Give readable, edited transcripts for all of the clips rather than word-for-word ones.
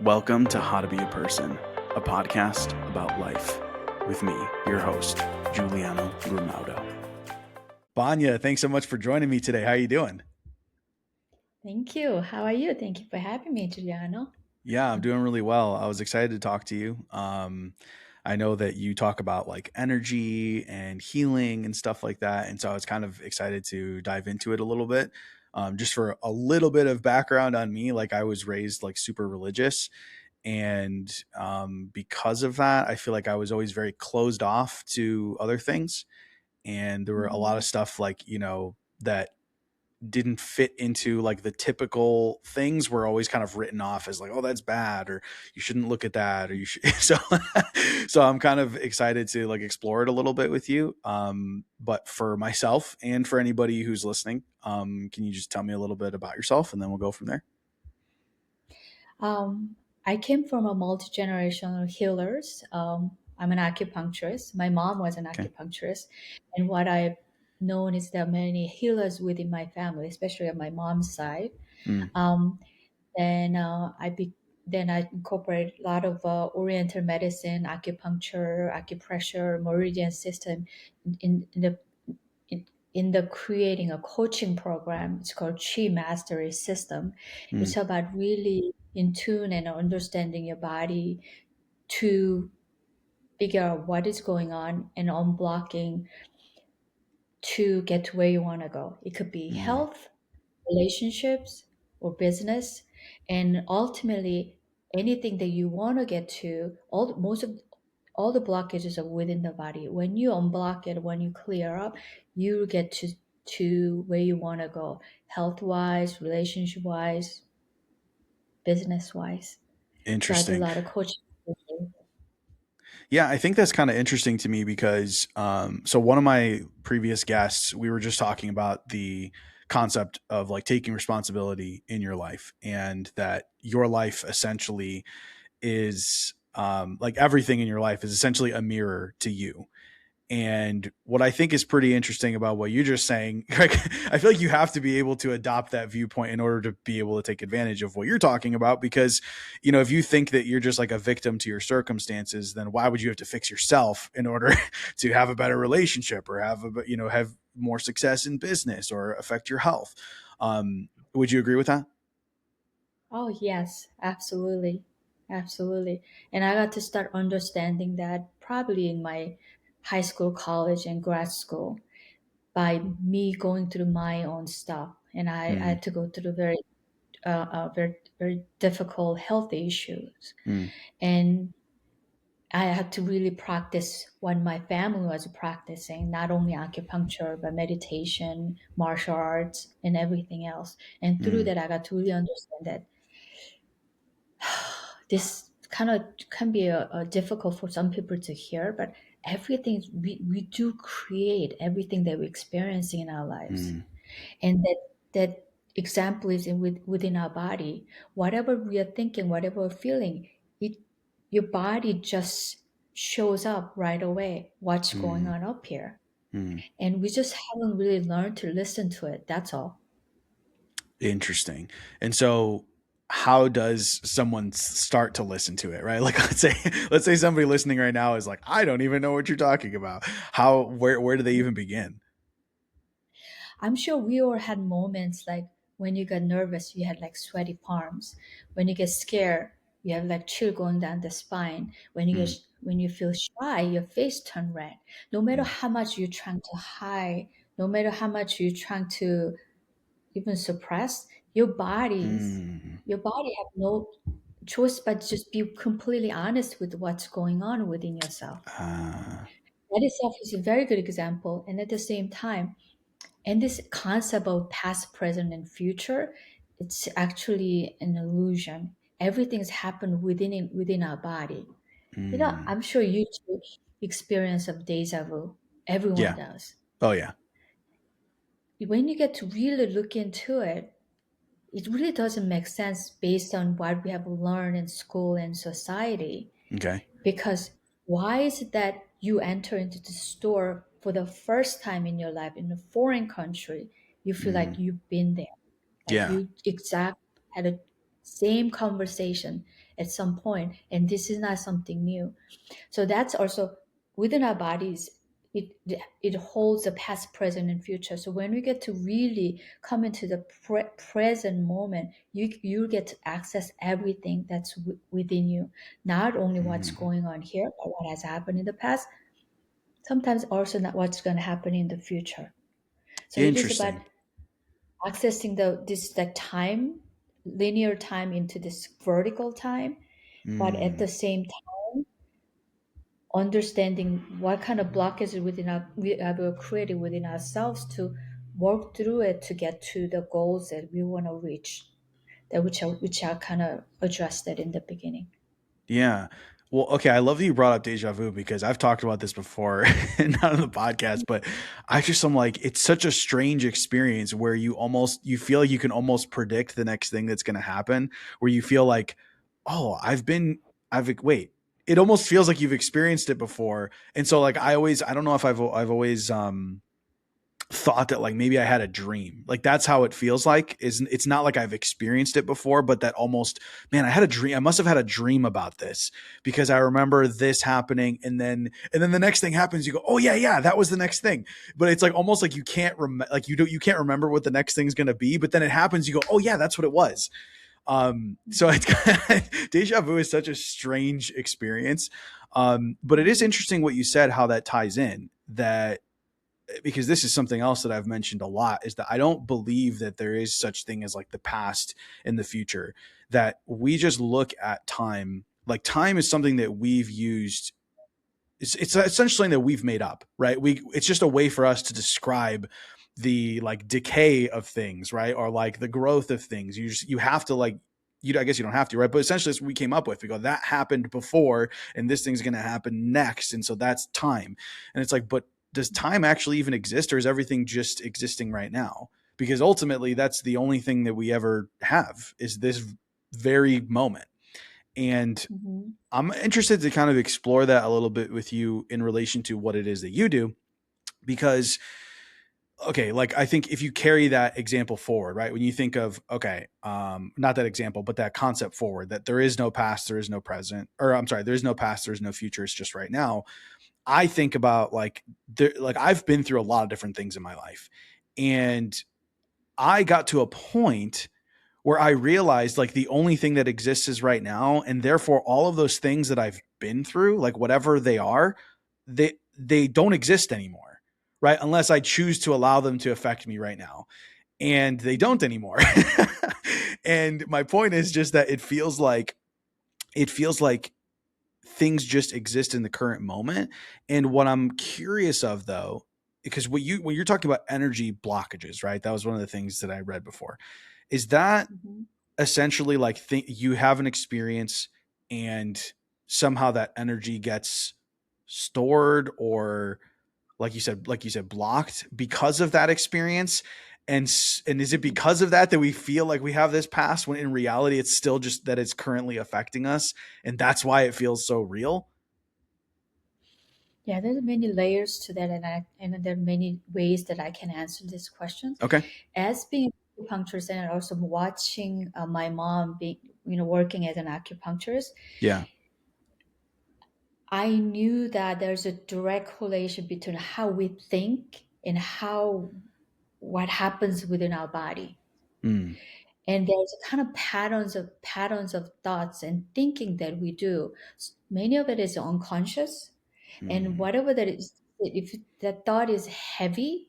Welcome to How to Be a Person, a podcast about life, with me, your host, Giuliano. Banya, thanks so much for joining me today. How are you doing? Thank you. How are you? Thank you for having me, Giuliano. Yeah, I'm doing really well. I was excited to talk to you. I know that you talk about like energy and healing and stuff like that. And so I was kind of excited to dive into it a little bit. Just for a little bit of background on me, like I was raised like super religious. And because of that, I feel like I was always very closed off to other things. And there were a lot of Mhm. stuff like, that didn't fit into like the typical things were always kind of written off as like, oh, that's bad, or you shouldn't look at that, or you should. So I'm kind of excited to like explore it a little bit with you. But for myself and for anybody who's listening, can you just tell me a little bit about yourself and then we'll go from there? Um, I came from a multi-generational healers. I'm an acupuncturist. My mom was an Okay. acupuncturist. And what I've known is there are many healers within my family, especially on my mom's side. Mm, Um, then then I incorporate a lot of Oriental medicine, acupuncture, acupressure, meridian system in the in, in the creating a coaching program. It's called Chi Mastery System. mm, It's about really in tune and understanding your body to figure out what is going on and unblocking to get to where you want to go. It could be mm, health, relationships, or business, and ultimately anything that you want to get to. All the blockages are within the body. When you unblock it, when you clear up, you get to where you want to go, health wise, relationship wise, business wise. So I do a interesting. lot of coaching. Yeah, I think that's kind of interesting to me because so one of my previous guests, we were just talking about the concept of like taking responsibility in your life and that your life essentially is like everything in your life is essentially a mirror to you. And what I think is pretty interesting about what you're just saying, like, I feel like you have to be able to adopt that viewpoint in order to be able to take advantage of what you're talking about. Because, if you think that you're just like a victim to your circumstances, then why would you have to fix yourself in order to have a better relationship or have more success in business or affect your health? Would you agree with that? Oh yes, absolutely, absolutely. And I got to start understanding that probably in my high school, college, and grad school by me going through my own stuff. And I Mm, had to go through very difficult health issues. mm, And I had to really practice what my family was practicing, not only acupuncture, but meditation, martial arts, and everything else. And through mm, that, I got to really understand that this kind of can be a difficult for some people to hear, but everything we do create everything that we're experiencing in our lives, mm, and that example is within our body. Whatever we are thinking, whatever we're feeling, it your body just shows up right away. What's going mm, on up here, mm. and we just haven't really learned to listen to it. That's all. Interesting. And so how does someone start to listen to it, right? Like let's say somebody listening right now is like, I don't even know what you're talking about. Where do they even begin? I'm sure we all had moments like when you got nervous, you had like sweaty palms. When you get scared, you have like chill going down the spine. Mm, When you feel shy, your face turn red. No matter mm, how much you're trying to hide, no matter how much you're trying to even suppress, mm, your body have no choice but just be completely honest with what's going on within yourself. uh, That itself is a very good example. And at the same time, and this concept of past, present, and future, it's actually an illusion. Everything's happened within our body. mm. I'm sure you too experience of deja vu. Everyone Yeah. does. Oh yeah. When you get to really look into it, it really doesn't make sense based on what we have learned in school and society. Okay. Because why is it that you enter into the store for the first time in your life in a foreign country, you feel like Mm, you've been there, like yeah. you exactly had a same conversation at some point, and this is not something new. So that's also within our bodies. It holds the past, present, and future. So when we get to really come into the present moment, you get to access everything that's within you, not only what's Mm. going on here, but what has happened in the past. Sometimes also not what's going to happen in the future. So it is about Interesting. accessing the time, linear time into this vertical time, but at Mm. the same time understanding what kind of blockages we have created within ourselves to work through it to get to the goals that we want to reach, that which are kind of addressed it in the beginning. Yeah. Well, okay. I love that you brought up deja vu because I've talked about this before, not on the podcast, but I'm like, it's such a strange experience where you feel like you can almost predict the next thing that's going to happen, where you feel like, oh, wait, it almost feels like you've experienced it before. And so like, I don't know if I've always, thought that like maybe I had a dream. Like that's how it feels like. Is it's not like I've experienced it before, but that almost, man, I had a dream. I must have had a dream about this because I remember this happening and then the next thing happens, you go, "Oh yeah, yeah, that was the next thing." But it's like almost like you can't like you can't remember what the next thing's going to be, but then it happens, you go, "Oh yeah, that's what it was." So it's deja vu is such a strange experience. But it is interesting what you said, how that ties in that because this is something else that I've mentioned a lot is that I don't believe that there is such thing as like the past and the future, that we just look at time. Like time is something that we've used. It's essentially something that we've made up, right? It's just a way for us to describe the like decay of things, right? Or like the growth of things. You have to like I guess you don't have to, right? But essentially, it's what we came up with. We go, that happened before, and this thing's going to happen next, and so that's time. And it's like, but does time actually even exist, or is everything just existing right now? Because ultimately, that's the only thing that we ever have is this very moment. And Mm-hmm. I'm interested to kind of explore that a little bit with you in relation to what it is that you do, because okay, like I think if you carry that example forward, right? When you think of okay, not that example, but that concept forward, that there is no past, there is no present, or I'm sorry, there is no past, there is no future, it's just right now. I think about like I've been through a lot of different things in my life, and I got to a point where I realized like the only thing that exists is right now, and therefore all of those things that I've been through, like whatever they are, they don't exist anymore, right? Unless I choose to allow them to affect me right now, and they don't anymore. And my point is just that it feels like things just exist in the current moment. And what I'm curious of though, because when you're talking about energy blockages, right? That was one of the things that I read before. Is that Mm-hmm. essentially like you have an experience and somehow that energy gets stored or like you said blocked because of that experience, and is it because of that that we feel like we have this past when in reality it's still just that it's currently affecting us and that's why it feels so real? Yeah, there's many layers to that, and there are many ways that I can answer this question. Okay. As being an acupuncturist and also watching my mom being, working as an acupuncturist, Yeah. I knew that there's a direct correlation between how we think and how what happens within our body. Mm. And there's a kind of patterns of thoughts and thinking that we do. Many of it is unconscious, and Mm. whatever that is, if that thought is heavy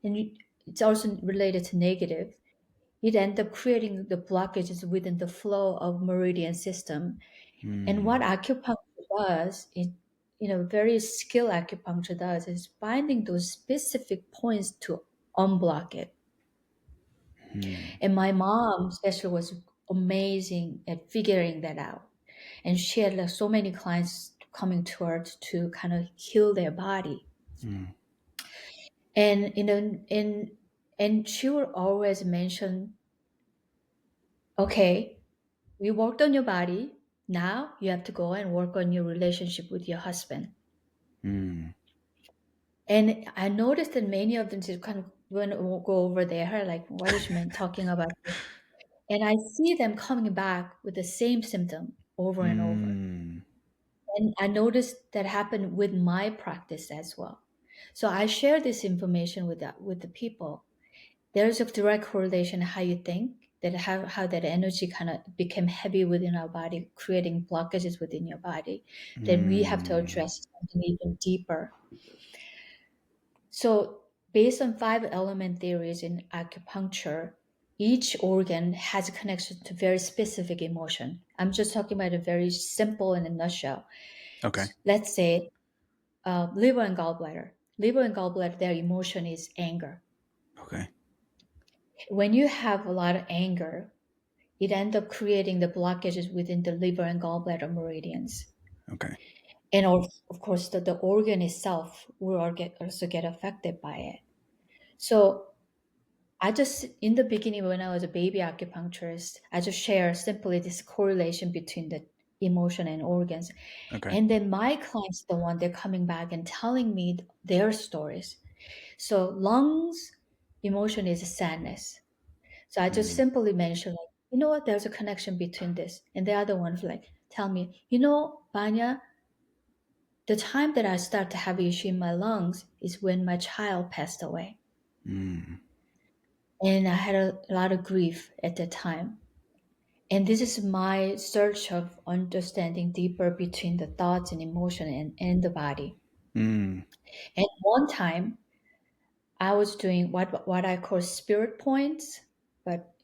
and it's also related to negative, it ends up creating the blockages within the flow of meridian system. And what Mm. acupuncture does, very skilled acupuncture does, is finding those specific points to unblock it. Mm. And my mom, especially, was amazing at figuring that out. And she had like so many clients coming to her to kind of heal their body. Mm. And and she would always mention, okay, we worked on your body. Now you have to go and work on your relationship with your husband. Mm. And I noticed that many of them just kind of went go over their head, like, what is she talking about? And I see them coming back with the same symptom over and over. Mm. And I noticed that happened with my practice as well. So I share this information with the people. There's a direct correlation how you think, that how that energy kind of became heavy within our body, creating blockages within your body, that we have to Mm. address something even deeper. So based on five element theories in acupuncture, each organ has a connection to very specific emotion. I'm just talking about a very simple in a nutshell. Okay. Let's say liver and gallbladder. Liver and gallbladder, their emotion is anger. Okay. When you have a lot of anger, it ends up creating the blockages within the liver and gallbladder meridians. Okay. And of course, the organ itself will also get affected by it. So I just, in the beginning, when I was a baby acupuncturist, I just share simply this correlation between the emotion and organs. Okay. And then my clients, the one, they're coming back and telling me their stories. So lungs, emotion is sadness. So I just Mm. simply mention like, you know what, there's a connection between this. And the other ones like tell me, you know, Banya, the time that I start to have issue in my lungs is when my child passed away. Mm. And I had a lot of grief at the time. And this is my search of understanding deeper between the thoughts and emotion and the body. Mm. And one time I was doing what I call spirit points, but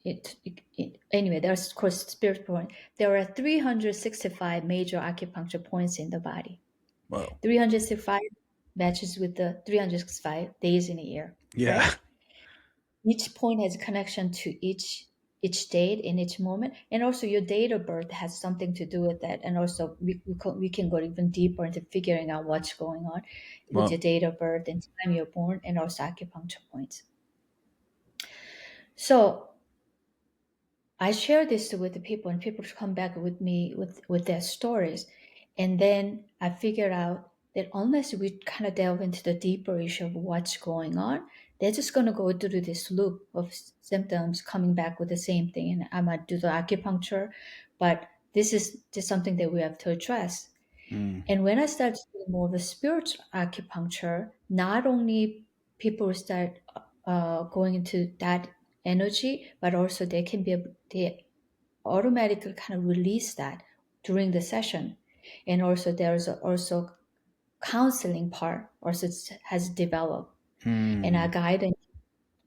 anyway, there's called spirit point. There are 365 major acupuncture points in the body. Whoa. 365 matches with the 365 days in a year, Yeah. right? Each point has a connection to each date in each moment, and also your date of birth has something to do with that. And also we can go even deeper into figuring out what's going on with your Whoa. date of birth and time you're born, and also acupuncture points. So I share this with the people, and people come back with me with their stories. And then I figured out that unless we kind of delve into the deeper issue of what's going on, they're just going to go through this loop of symptoms coming back with the same thing. And I might do the acupuncture, but this is just something that we have to address. Mm. And when I started doing more of a spiritual acupuncture, not only people start going into that energy, but also they can be able, they automatically kind of release that during the session. And also there's also counseling part also has developed. And I Mm. guide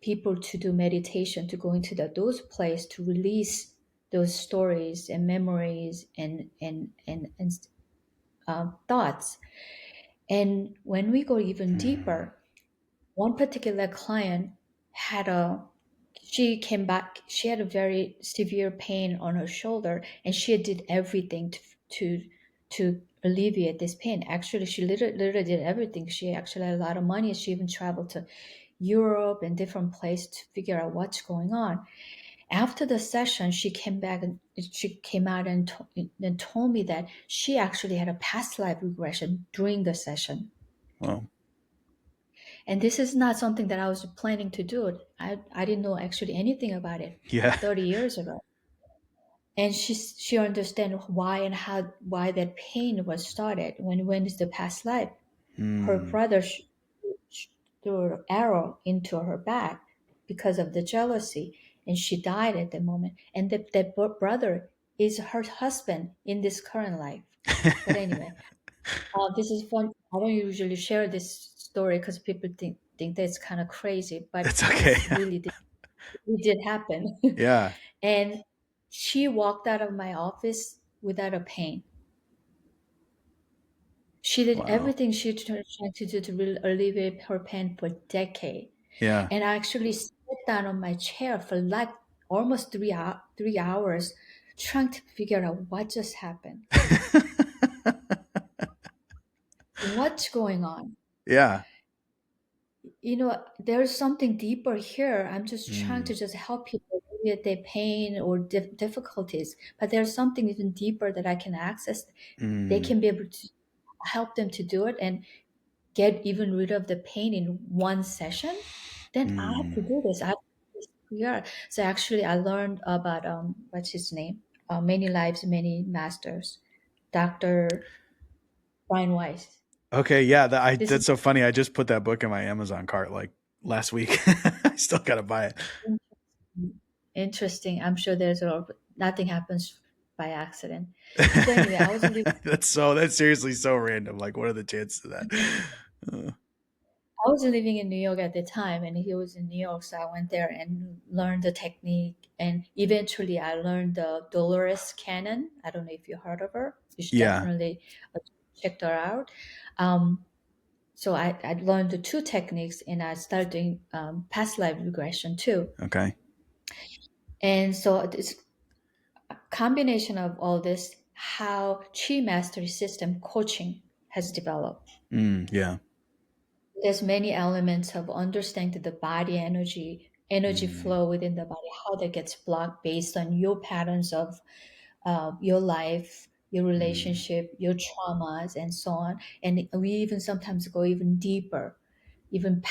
people to do meditation, to go into those places to release those stories and memories and thoughts. And when we go even Mm. deeper, one particular client had a she came back, she had a very severe pain on her shoulder, and she did everything to alleviate this pain. Actually, she literally did everything. She actually had a lot of money. She even traveled to Europe and different places to figure out what's going on. After the session, she came back and she came out and told me that she actually had a past life regression during the session. Whoa. And this is not something that I was planning to do. I didn't know actually anything about it Yeah. 30 years ago. And she understand why and how why that pain was started when is the past life. Her Mm. brother threw an arrow into her back because of the jealousy, and she died at the moment. And that brother is her husband in this current life. But anyway, this is fun. I don't usually share this story because people think that's kind of crazy, but It's okay. it's really it did happen. Yeah. And she walked out of my office without a pain. She did Wow. everything she tried to do to really alleviate her pain for a decade. Yeah. And I actually sat down on my chair for like almost 3 hours trying to figure out what just happened. What's going on? Yeah. There's something deeper here. I'm just trying Mm. to just help people with their pain or difficulties, but there's something even deeper that I can access. They Mm. can be able to help them to do it and get even rid of the pain in one session. Then I have to Mm. do this. I have to do this Yeah. So actually, I learned about what's his name? Many Lives, Many Masters, Doctor Brian Weiss. Okay, yeah, This is that's so funny. I just put that book in my Amazon cart like last week. I still gotta buy it. interesting. I'm sure there's a lot. Nothing happens by accident. So anyway, That's seriously so random. Like, what are the chances of that? I was living in New York at the time, and he was in New York, so I went there and learned the technique. And eventually, I learned the Dolores Cannon. I don't know if you heard of her. You should Yeah. definitely check her out. Um, so I learned the two techniques, and I started doing past life regression too. Okay. And so this combination of all this, how Chi Mastery System coaching has developed. Yeah. There's many elements of understanding the body energy Mm, flow within the body, how that gets blocked based on your patterns of your life, your mm, relationship, your traumas, and so on. And we even sometimes go even deeper, even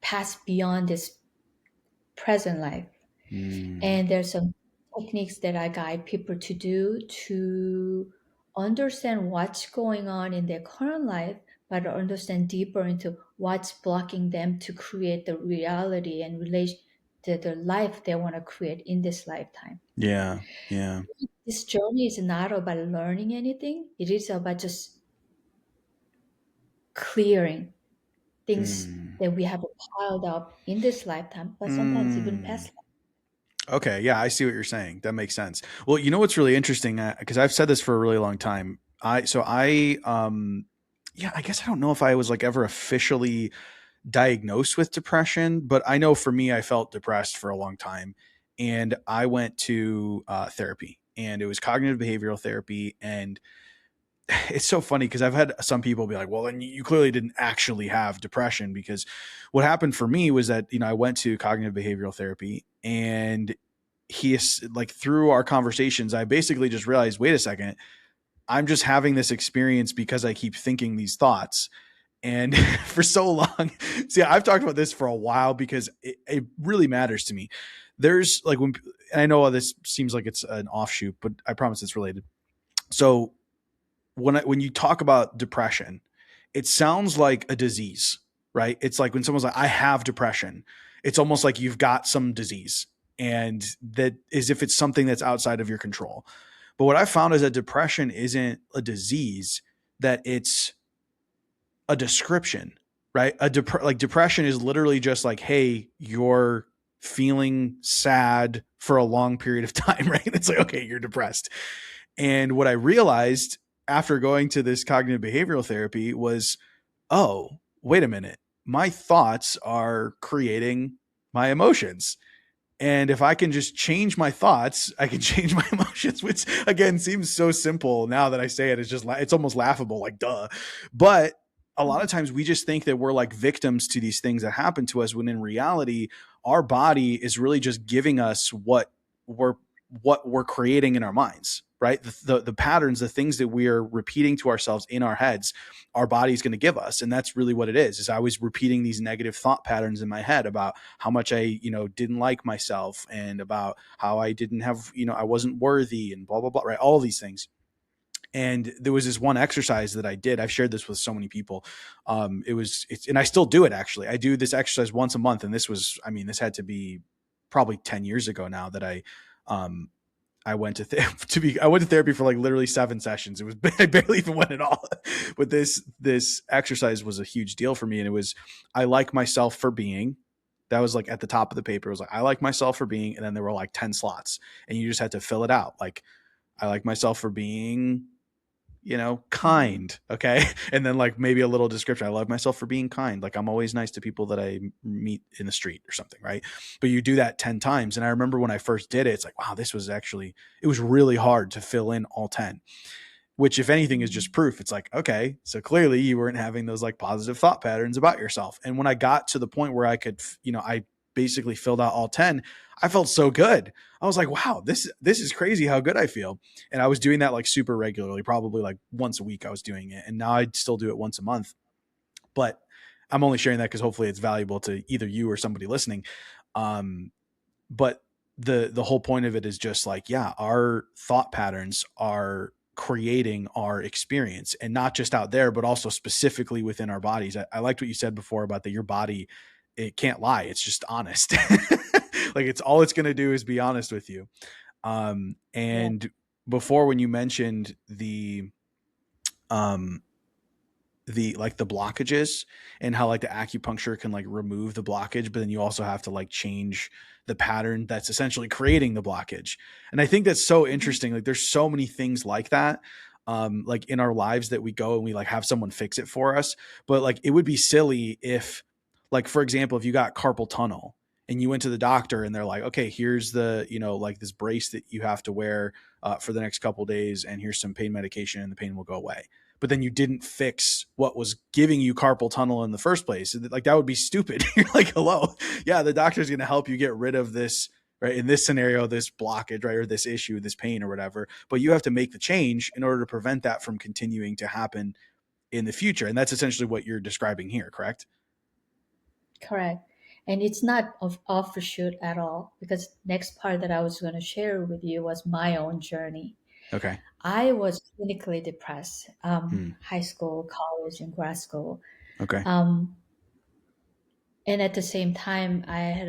past beyond this present life. mm, And there's some techniques that I guide people to do to understand what's going on in their current life, but understand deeper into what's blocking them to create the reality and relation the life they want to create in this lifetime. yeah. Yeah. This journey is not about learning anything. It is about just clearing things Mm, that we have piled up in this lifetime, but sometimes even mm. past. Okay, yeah, I see what you're saying. That makes sense. Well, you know what's really interesting because I've said this for a really long time. Yeah, I guess I don't know if I was like ever officially diagnosed with depression, but I know for me, I felt depressed for a long time, and I went to therapy, and it was cognitive behavioral therapy, and it's so funny because I've had some people be like, "Well, then you clearly didn't actually have depression," because what happened for me was that I went to cognitive behavioral therapy, and he is like through our conversations, I basically just realized, wait a second, I'm just having this experience because I keep thinking these thoughts. And for so long, see, I've talked about this for a while because it really matters to me. There's like when, and I know this seems like it's an offshoot, but I promise it's related. So when you talk about depression, it sounds like a disease, right? It's like when someone's like, I have depression, it's almost like you've got some disease, and that is if it's something that's outside of your control. But what I found is that depression isn't a disease, that it's a description, right? Like depression is literally just like, hey, you're feeling sad for a long period of time, right? It's like, okay, you're depressed. And what I realized after going to this cognitive behavioral therapy was, oh, wait a minute. My thoughts are creating my emotions. And if I can just change my thoughts, I can change my emotions, which again seems so simple now that I say it. It's just, it's almost laughable, like, duh. But a lot of times we just think that we're like victims to these things that happen to us, when in reality, our body is really just giving us we're what we're creating in our minds, right? The patterns, the things that we are repeating to ourselves in our heads, our body's going to give us. And that's really what it is I was repeating these negative thought patterns in my head about how much I, didn't like myself, and about how I didn't have, I wasn't worthy, and blah, blah, blah, right? All these things. And there was this one exercise that I did. I've shared this with so many people. And I still do it. Actually, I do this exercise once a month. And this had to be probably 10 years ago now that um, I went to I went to therapy for like literally 7 sessions. It was I barely even went at all, but this exercise was a huge deal for me, and it was, I like myself for being. That was like at the top of the paper. It was like, I like myself for being, and then there were like 10 slots, and you just had to fill it out. Like, I like myself for being, Mhm. kind. Okay. And then like maybe a little description. I love myself for being kind. Like, I'm always nice to people that I meet in the street or something. Right. But you do that 10 times. And I remember when I first did it, it's like, wow, it was really hard to fill in all 10, which if anything is just proof. It's like, okay, so clearly you weren't having those like positive thought patterns about yourself. And when I got to the point where I could, I basically filled out all 10, I felt so good. I was like, wow, this is crazy how good I feel. And I was doing that like super regularly, probably like once a week I was doing it. And now I still do it once a month. But I'm only sharing that because hopefully it's valuable to either you or somebody listening. Um, but the whole point of it is just like, yeah, our thought patterns are creating our experience, and not just out there, but also specifically within our bodies. I liked what you said before about that your body, it can't lie. It's just honest. Like it's all it's going to do is be honest with you. Yeah, And before, when you mentioned um, the blockages, and how like the acupuncture can like remove the blockage, but then you also have to like change the pattern that's essentially creating the blockage. And I think that's so mhm, interesting. Like there's so many things like that, like in our lives, that we go and we like have someone fix it for us. But like it would be silly if, like for example, if you got carpal tunnel and you went to the doctor and they're like, okay, here's the, like this brace that you have to wear for the next couple days, and here's some pain medication and the pain will go away, but then you didn't fix what was giving you carpal tunnel in the first place. Like that would be stupid. You're like, hello, yeah, the doctor's going to help you get rid of this, right? In this scenario, this blockage, right, or this issue, this pain, or whatever. But you have to make the change in order to prevent that from continuing to happen in the future. And that's essentially what you're describing here, correct? correct. And it's not of offshoot at all, because next part that I was going to share with you was my own journey. Okay. I was clinically depressed, Hmm. high school, college, and grad school. Okay. Um, and at the same time, I had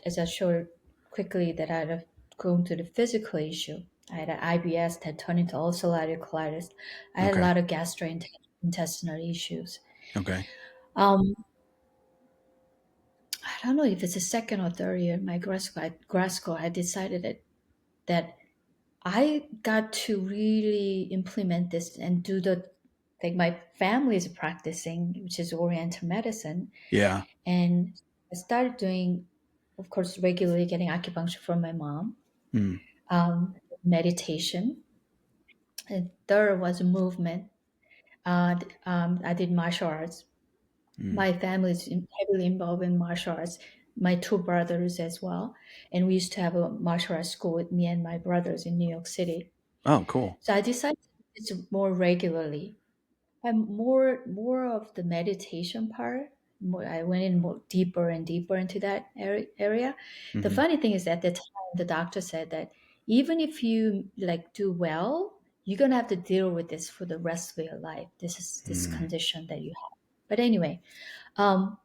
as I showed quickly that I had gone to the physical issue. I had an IBS that turned into ulcerative colitis. I had a Okay. lot of gastrointestinal issues. Okay. Um, I don't know if it's the second or third year in my grad school, I decided that I got to really implement this and do the, like my family is practicing, which is Oriental Medicine. Yeah. And I started doing, of course, regularly getting acupuncture from my mom, Hmm. meditation. And third was movement. I did martial arts. Hmm. My family is heavily involved in martial arts. My two brothers as well, and we used to have a martial arts school with me and my brothers in New York City. Oh, cool. So I decided to do this more regularly. And more of the meditation part. I went in more deeper and deeper into that area. The Hmm. funny thing is, at the time, the doctor said that even if you like do well, you're gonna have to deal with this for the rest of your life. This is this Hmm. condition that you have. But anyway, um,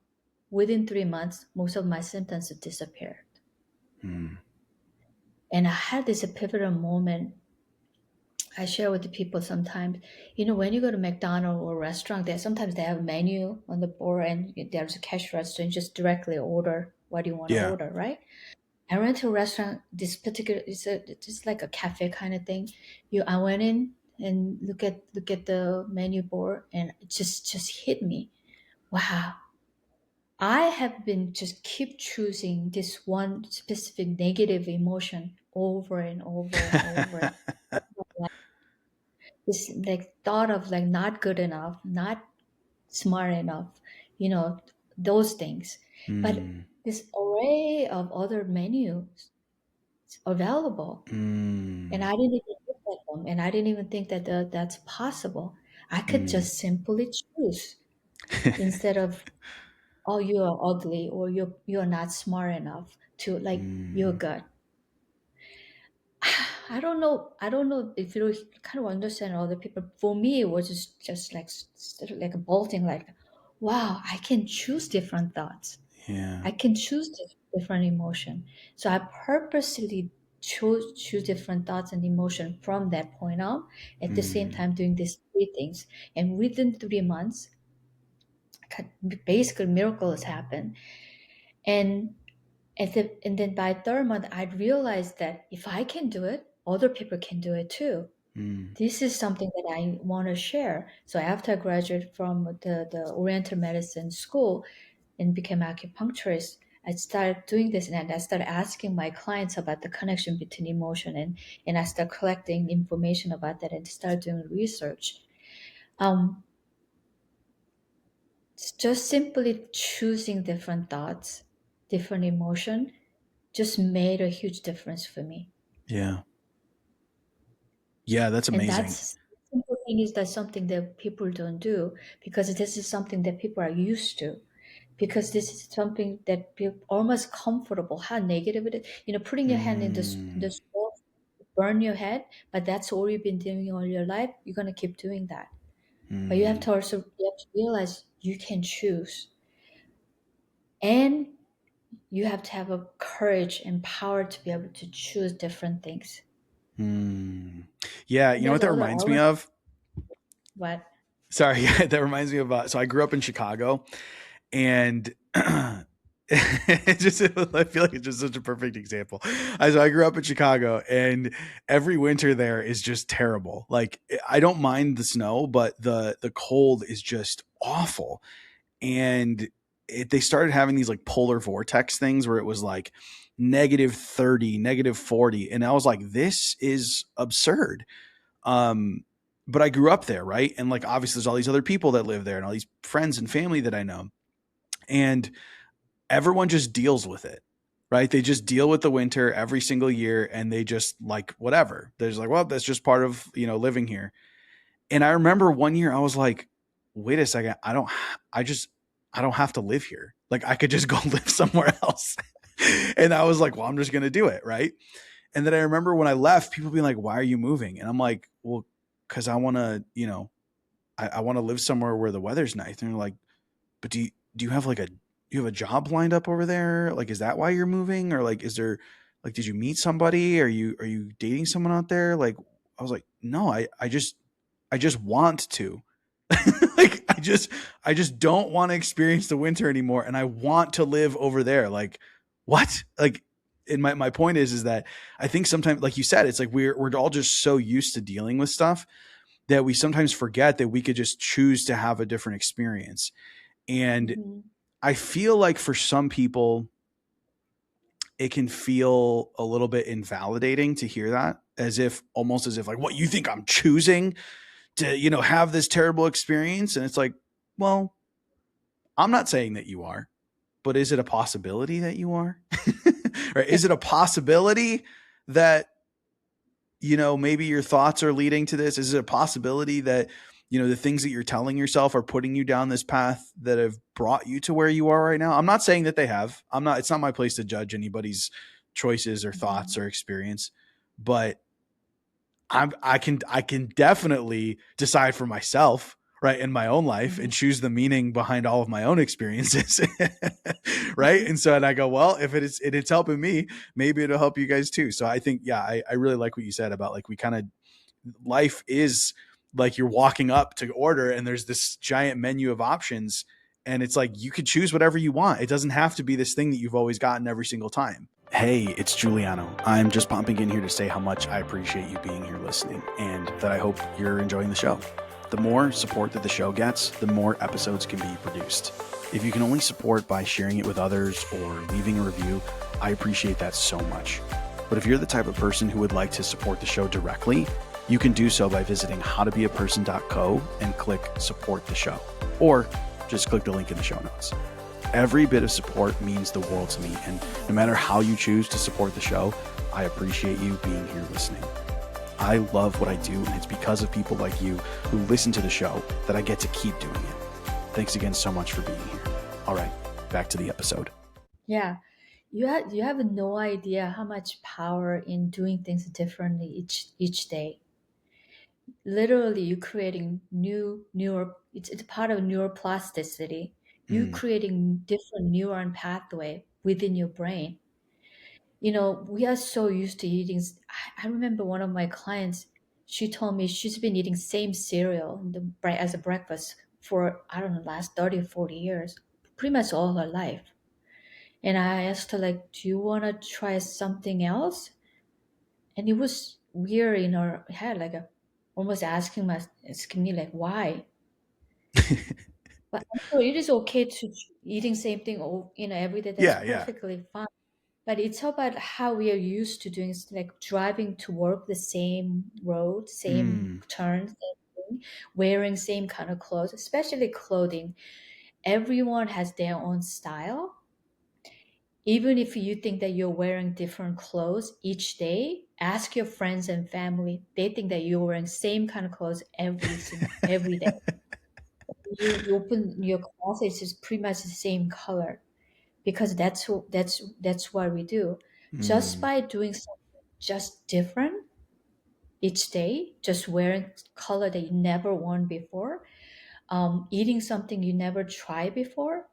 within 3 months, most of my symptoms had disappeared, Hmm. and I had this pivotal moment. I share with the people sometimes, when you go to McDonald's or restaurant, there sometimes they have a menu on the board and there's a cash register and just directly order what you want to Yeah. order, right? I went to a restaurant, this particular, it's like a cafe kind of thing. I went in and look at the menu board, and it just hit me. Wow, I have been just keep choosing this one specific negative emotion over and over and over. This like thought of like not good enough, not smart enough, you know, those things. But Hmm. this array of other menus available, and Hmm. I didn't even look at them, and I didn't even think that that's possible. I could Hmm. just simply choose instead of, oh, you are ugly, or you're not smart enough, to like, you're Hmm. good. I don't know if you kind of understand other people. For me, it was just like sort of like a bolting, like, wow, I can choose different thoughts. Yeah. I can choose different emotion. So I purposely choose different thoughts and emotion from that point on. At the same Hmm. time, doing these three things, and within 3 months, basically miracles happen. And and then by third month, I realized that if I can do it, other people can do it too. Hmm. This is something that I want to share. So after I graduated from the Oriental Medicine school and became acupuncturist, I started doing this, and I started asking my clients about the connection between emotion, and I started collecting information about that and started doing research. Um, just simply choosing different thoughts, different emotion, just made a huge difference for me. Yeah. Yeah, that's And amazing. that's simple thing is that something that people don't do, because this is something that people are used to. because this is something that feel almost comfortable. How negative it is, putting your hand in the Mm, stove, burn your head, but that's all you've been doing all your life. You're gonna keep doing that. But mm, you have to realize you can choose, and you have to have a courage and power to be able to choose different things. mm. Yeah, you And know what there's that other reminds me elements, of? but Sorry, that reminds me of. So I grew up in Chicago, and I feel like it's just such a perfect example. I grew up in Chicago, and every winter there is just terrible. Like I don't mind the snow, but the cold is just awful. And they started having these like polar vortex things where it was like -30, -40, and I was like, this is absurd. Um, but I grew up there, right? And like obviously there's all these other people that live there and all these friends and family that I know. And everyone just deals with it, right? They just deal with the winter every single year and they just like whatever. They're just like, well, that's just part of, living here. And I remember one year I was like, wait a second, I don't have to live here. Like I could just go live somewhere else. And I was like, well, I'm just going to do it, right? And then I remember when I left, people being like, why are you moving? And I'm like, well, cuz I want to, I want to live somewhere where the weather's nice. And they're like, but do you have like you have a job lined up over there? Like, is that why you're moving? Or like, is there like, did you meet somebody? Are you dating someone out there? Like, I was like, no, I just want to. Like, I just don't want to experience the winter anymore, and I want to live over there. Like, what? Like, and my point is that I think sometimes, like you said, it's like we're all just so used to dealing with stuff that we sometimes forget that we could just choose to have a different experience. And mhm, I feel like for some people, it can feel a little bit invalidating to hear that, as if almost as if like, what, you think I'm choosing to, have this terrible experience? And it's like, well, I'm not saying that you are, but is it a possibility that you are? Or is it a possibility that, maybe your thoughts are leading to this? Is it a possibility that, the things that you're telling yourself are putting you down this path that have brought you to where you are right now? I'm not saying that they have. It's not my place to judge anybody's choices or thoughts mhm, or experience, but I can definitely decide for myself, right, in my own life mhm, and choose the meaning behind all of my own experiences. Right. mhm, And I go, well, if it's helping me, maybe it'll help you guys too. So I think, yeah, I really like what you said about like we kind of life is like you're walking up to order and there's this giant menu of options, and it's like you could choose whatever you want. It doesn't have to be this thing that you've always gotten every single time. Hey, it's Giuliano. I'm just popping in here to say how much I appreciate you being here listening and that I hope you're enjoying the show. The more support that the show gets, the more episodes can be produced. If you can only support by sharing it with others or leaving a review, I appreciate that so much. But if you're the type of person who would like to support the show directly, you can do so by visiting howtobeaperson.co and click support the show, or just click the link in the show notes. Every bit of support means the world to me, and no matter how you choose to support the show, I appreciate you being here listening. I love what I do, and it's because of people like you who listen to the show that I get to keep doing it. Thanks again so much for being here. All right, back to the episode. yeah. You have no idea how much power in doing things differently each day. Literally, you're creating it's part of neuroplasticity. You Mm, creating different neuron pathway within your brain. We are so used to eating. I remember one of my clients, she told me she's been eating same cereal as a breakfast for, I don't know, last 30 or 40 years, pretty much all her life. And I asked her, like, do you want to try something else? And it was weird in her head, like almost asking me, like, why? But I'm sure it is okay to eating same thing, every day. That's yeah, yeah. perfectly fine. But it's all about how we are used to doing, like driving to work the same road, same Mm. turn, same thing, wearing same kind of clothes, especially clothing. Everyone has their own style. Even if you think that you're wearing different clothes each day, ask your friends and family. They think that you're wearing same kind of clothes every day. you open your closet, it's just pretty much the same color because that's what we do. Just Mm, by doing something just different each day, just wearing color that you never worn before, eating something you never tried before,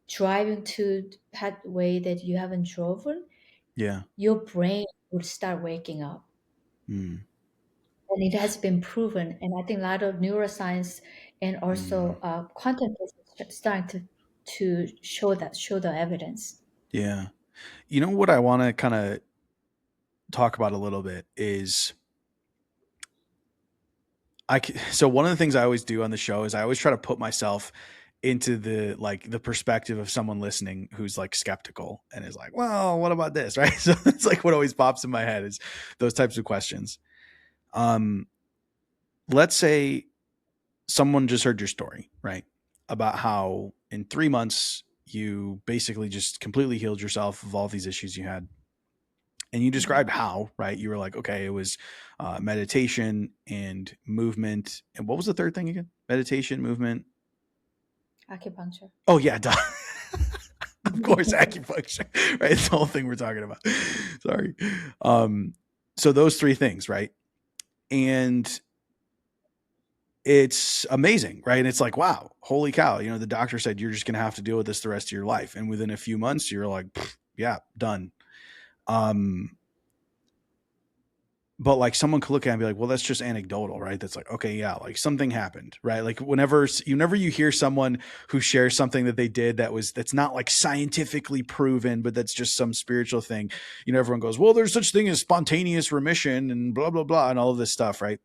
driving to pathway that you haven't driven, yeah. your brain would start waking up. Mm, And it has been proven. And I think a lot of neuroscience and mm, also quantum physics is starting to show the evidence. yeah. You know what I want to kind of talk about a little bit is so one of the things I always do on the show is I always try to put myself into the perspective of someone listening who's like skeptical and is like, well, what about this? Right. So it's like what always pops in my head is those types of questions. Um, let's say someone just heard your story, right? About how in 3 months you basically just completely healed yourself of all these issues you had. And you Mhm. described how, right? You were like, okay, it was meditation and movement. And what was the third thing again? Meditation, movement. Acupuncture. Oh, yeah, duh. Of course, acupuncture, right? It's the whole thing we're talking about. Sorry. Um, so those three things, right? And it's amazing, right? And it's like, wow, holy cow. You know, the doctor said you're just going to have to deal with this the rest of your life. And within a few months, you're like, yeah, done. Um, but like someone could look at it and be like, well, that's just anecdotal, right? That's like, okay, yeah, like something happened, right? Like whenever you hear someone who shares something that they did that's not like scientifically proven, but that's just some spiritual thing, everyone goes, well, there's such thing as spontaneous remission and blah, blah, blah, and all of this stuff, right?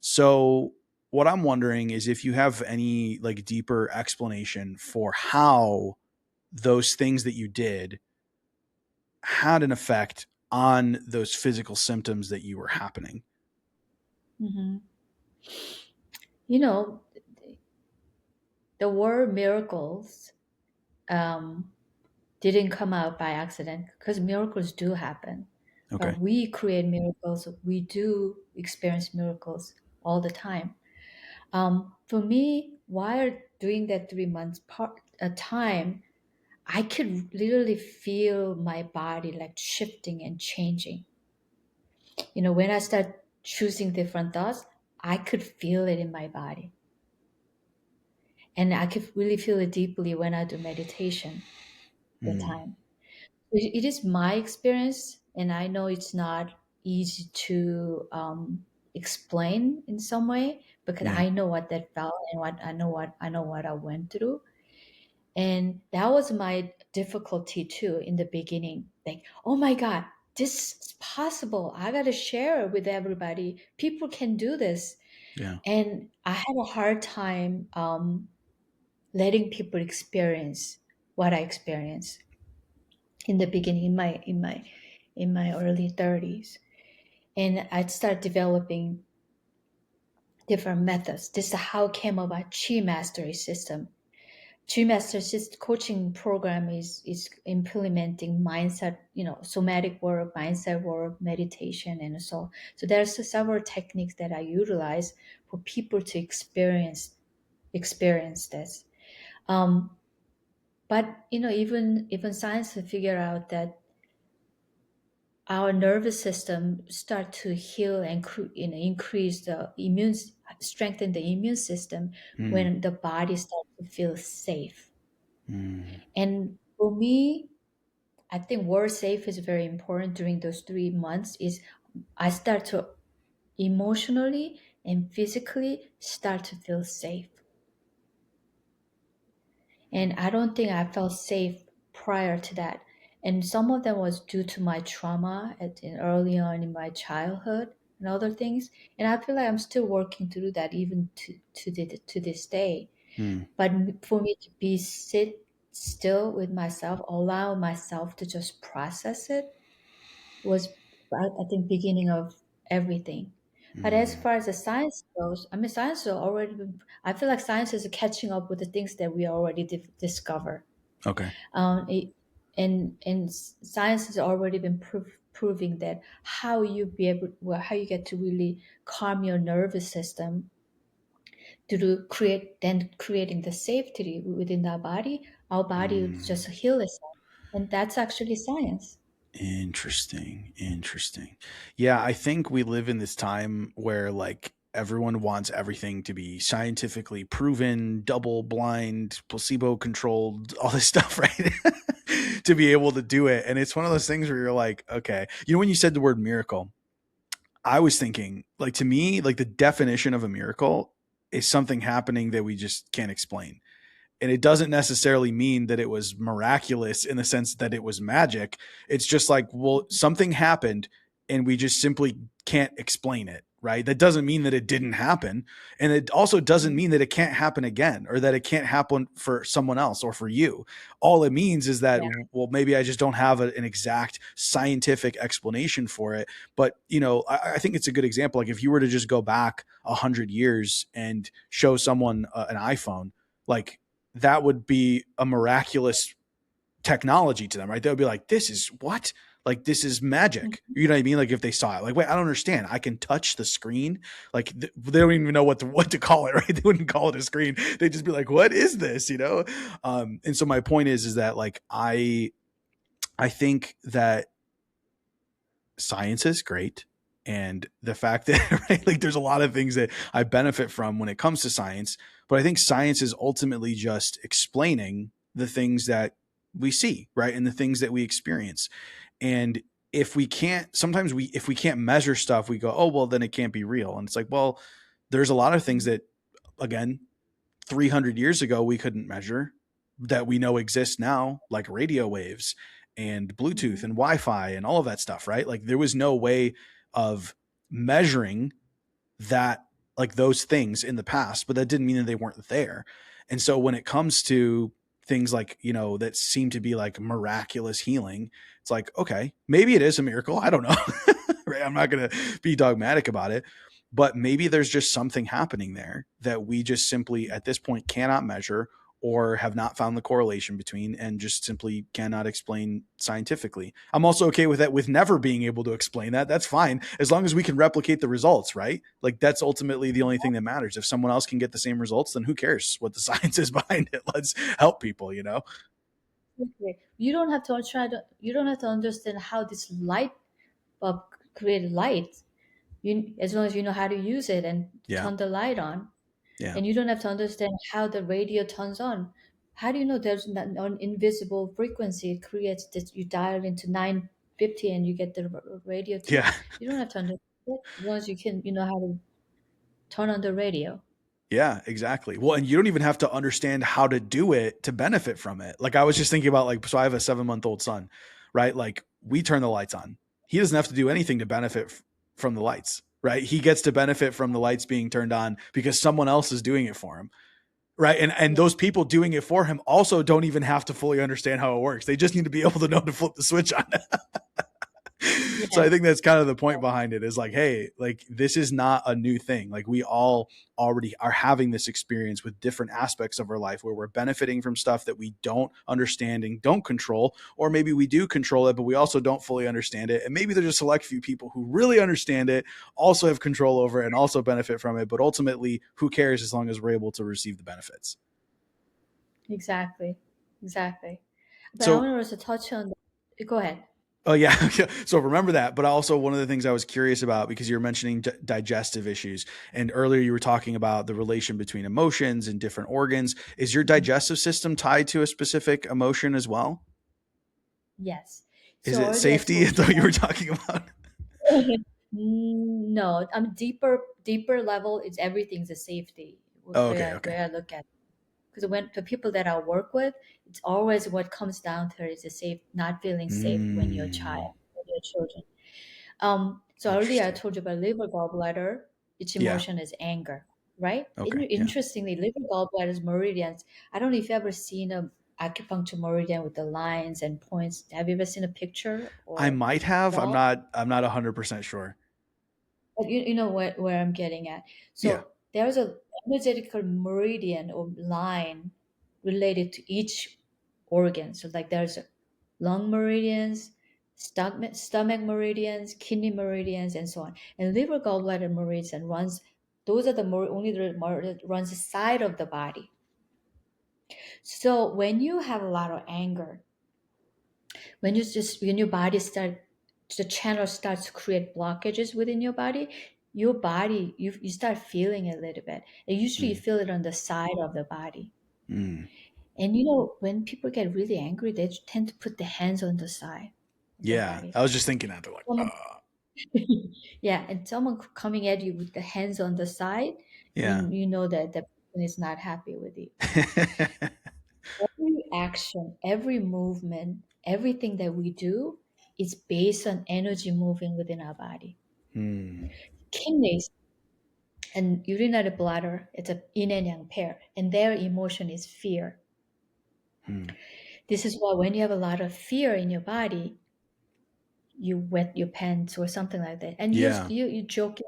So what I'm wondering is if you have any like deeper explanation for how those things that you did had an effect on those physical symptoms that you were happening. Hmm. You know, the word miracles um, didn't come out by accident because miracles do happen. Okay. We create miracles. We do experience miracles all the time. For me, while doing that 3 months part a time, I could literally feel my body like shifting and changing. When I start choosing different thoughts, I could feel it in my body. And I could really feel it deeply when I do meditation the Mm, time. It is my experience, and I know it's not easy to explain in some way because yeah. I know what that felt and what I know what I went through. And that was my difficulty too in the beginning. Like, oh my God, this is possible. I got to share it with everybody. People can do this. Yeah. And I had a hard time letting people experience what I experienced in the beginning, in my early 30s. And I'd start developing different methods. This is how it came about Chi Mastery System. Coaching program is implementing mindset, somatic work, mindset work, meditation, and so there's several techniques that I utilize for people to experience this. Um, but even science has figured out that our nervous system start to heal and increase the strengthen the immune system Mm, when the body starts to feel safe. mm, And for me, I think word safe is very important during those 3 months. Is I start to emotionally and physically start to feel safe, and I don't think I felt safe prior to that. And some of them was due to my trauma early on in my childhood and other things. And I feel like I'm still working through that even to this day. mm, But for me to be sit still with myself, allow myself to just process it was, I think, beginning of everything. But as mm. far as the science goes, I mean, science has already been. I feel like science is catching up with the things that we already discovered. Okay. Um, it, and science has already been proving that how you get to really calm your nervous system to create, then creating the safety within our body would Mm. just heal itself. And that's actually science. Interesting. Interesting. Yeah, I think we live in this time where like everyone wants everything to be scientifically proven, double blind, placebo controlled, all this stuff, right? To be able to do it. And it's one of those things where you're like, okay. You know, when you said the word miracle, I was thinking, like, to me, like the definition of a miracle is something happening that we just can't explain. And it doesn't necessarily mean that it was miraculous in the sense that it was magic. It's just like, well, something happened and we just simply can't explain it, right? That doesn't mean that it didn't happen. And it also doesn't Mhm. mean that it can't happen again or that it can't happen for someone else or for you. All it means is that, Yeah. well, maybe I just don't have an exact scientific explanation for it. But, you know, I think it's a good example. Like if you were to just go back 100 years and show someone an iPhone, like that would be a miraculous technology to them, right? They would be like, this is what? Like, this is magic. Mhm. You know what I mean? Like, if they saw it, like, wait, I don't understand. I can touch the screen. Like, they don't even know what to call it, right? They wouldn't call it a screen. They'd just be like, what is this? You know? And so my point is that like, I think that science is great. And the fact that right, like there's a lot of things that I benefit from when it comes to science, but I think science is ultimately just explaining the things that we see, right? And the things that we experience. And if we can't, sometimes if we can't measure stuff, we go, oh, well, then it can't be real. And it's like, well, there's a lot of things that, again, 300 years ago we couldn't measure that we know exist now, like radio waves and Bluetooth Mhm. and Wi-Fi and all of that stuff, right? Like there was no way of measuring that, like those things in the past, but that didn't mean that they weren't there. And so when it comes to things like, you know, that seem to be like miraculous healing, it's like, okay, maybe it is a miracle. I don't know. Right? I'm not going to be dogmatic about it, but maybe there's just something happening there that we just simply at this point cannot measure or have not found the correlation between and just simply cannot explain scientifically. I'm also okay with that, with never being able to explain that. That's fine as long as we can replicate the results, right? Like that's ultimately the only thing that matters. If someone else can get the same results, then who cares what the science is behind it? Let's help people, you know? Okay. You don't have to understand how this light bulb created light. As long as you know how to use it and Yeah. turn the light on. Yeah. And you don't have to understand how the radio turns on. How do you know there's an invisible frequency it creates that you dial into 950 and you get the radio too? Yeah. You don't have to understand it as long as you know how to turn on the radio. Yeah, exactly. Well, and you don't even have to understand how to do it to benefit from it. Like I was just thinking about like, so I have a 7-month-old son, right? Like we turn the lights on. He doesn't have to do anything to benefit from the lights, right? He gets to benefit from the lights being turned on because someone else is doing it for him. Right. And Yeah. those people doing it for him also don't even have to fully understand how it works. They just need to be able to know to flip the switch on. So I Yes. think that's kind of the point behind it is like, hey, like this is not a new thing. Like we all already are having this experience with different aspects of our life where we're benefiting from stuff that we don't understand and don't control, or maybe we do control it, but we also don't fully understand it. And maybe there's a select few people who really understand it, also have control over it, and also benefit from it. But ultimately, who cares as long as we're able to receive the benefits? Exactly. Exactly. But I So want to also touch on go ahead. oh yeah. So remember that. But also one of the things I was curious about because you were mentioning digestive issues, and earlier you were talking about the relation between emotions and different organs. Is your digestive system tied to a specific emotion as well? Yes. Is So it already I safety? I told you thought you were talking about. no, I mean deeper level is everything's a safety Oh, okay. Okay. where I look at, because when the people that I work with, it's always what comes down to is a safe not feeling safe when you're a Mm, child, when you're children. So earlier I interesting. told you about liver gallbladder. Its Yeah. emotion is anger, right? Okay. Yeah. Interestingly, liver gallbladder's meridians. I don't know if you've ever seen a acupuncture meridian with the lines and points. Have you ever seen a picture I or might have. I'm draw? not. I'm not 100% sure. But you know where I'm getting at. Yeah. So there's a energetical meridian or line related to each organ. So like there's lung meridians, stomach meridians, kidney meridians, and so on. And liver gallbladder meridian runs Those are the more only the more that runs the side of the body. So when you have a lot of anger, when your body start the channel starts to create blockages within your body you start feeling it a little bit. And usually you Mm, feel it on the side of the body. mm. And when people get really angry, they tend to put their hands on the side of the Yeah, body. I was just thinking that they're like, Someone, yeah, and someone coming at you with the hands on the side, yeah, you know that the person is not happy with you. Every action, every movement, everything that we do is based on energy moving within our body. mm, Kidneys and urinary bladder, it's a yin and yang pair, and their emotion is fear. mm. This is why when you have a lot of fear in your body, you wet your pants or something like that. And Yeah, you joke,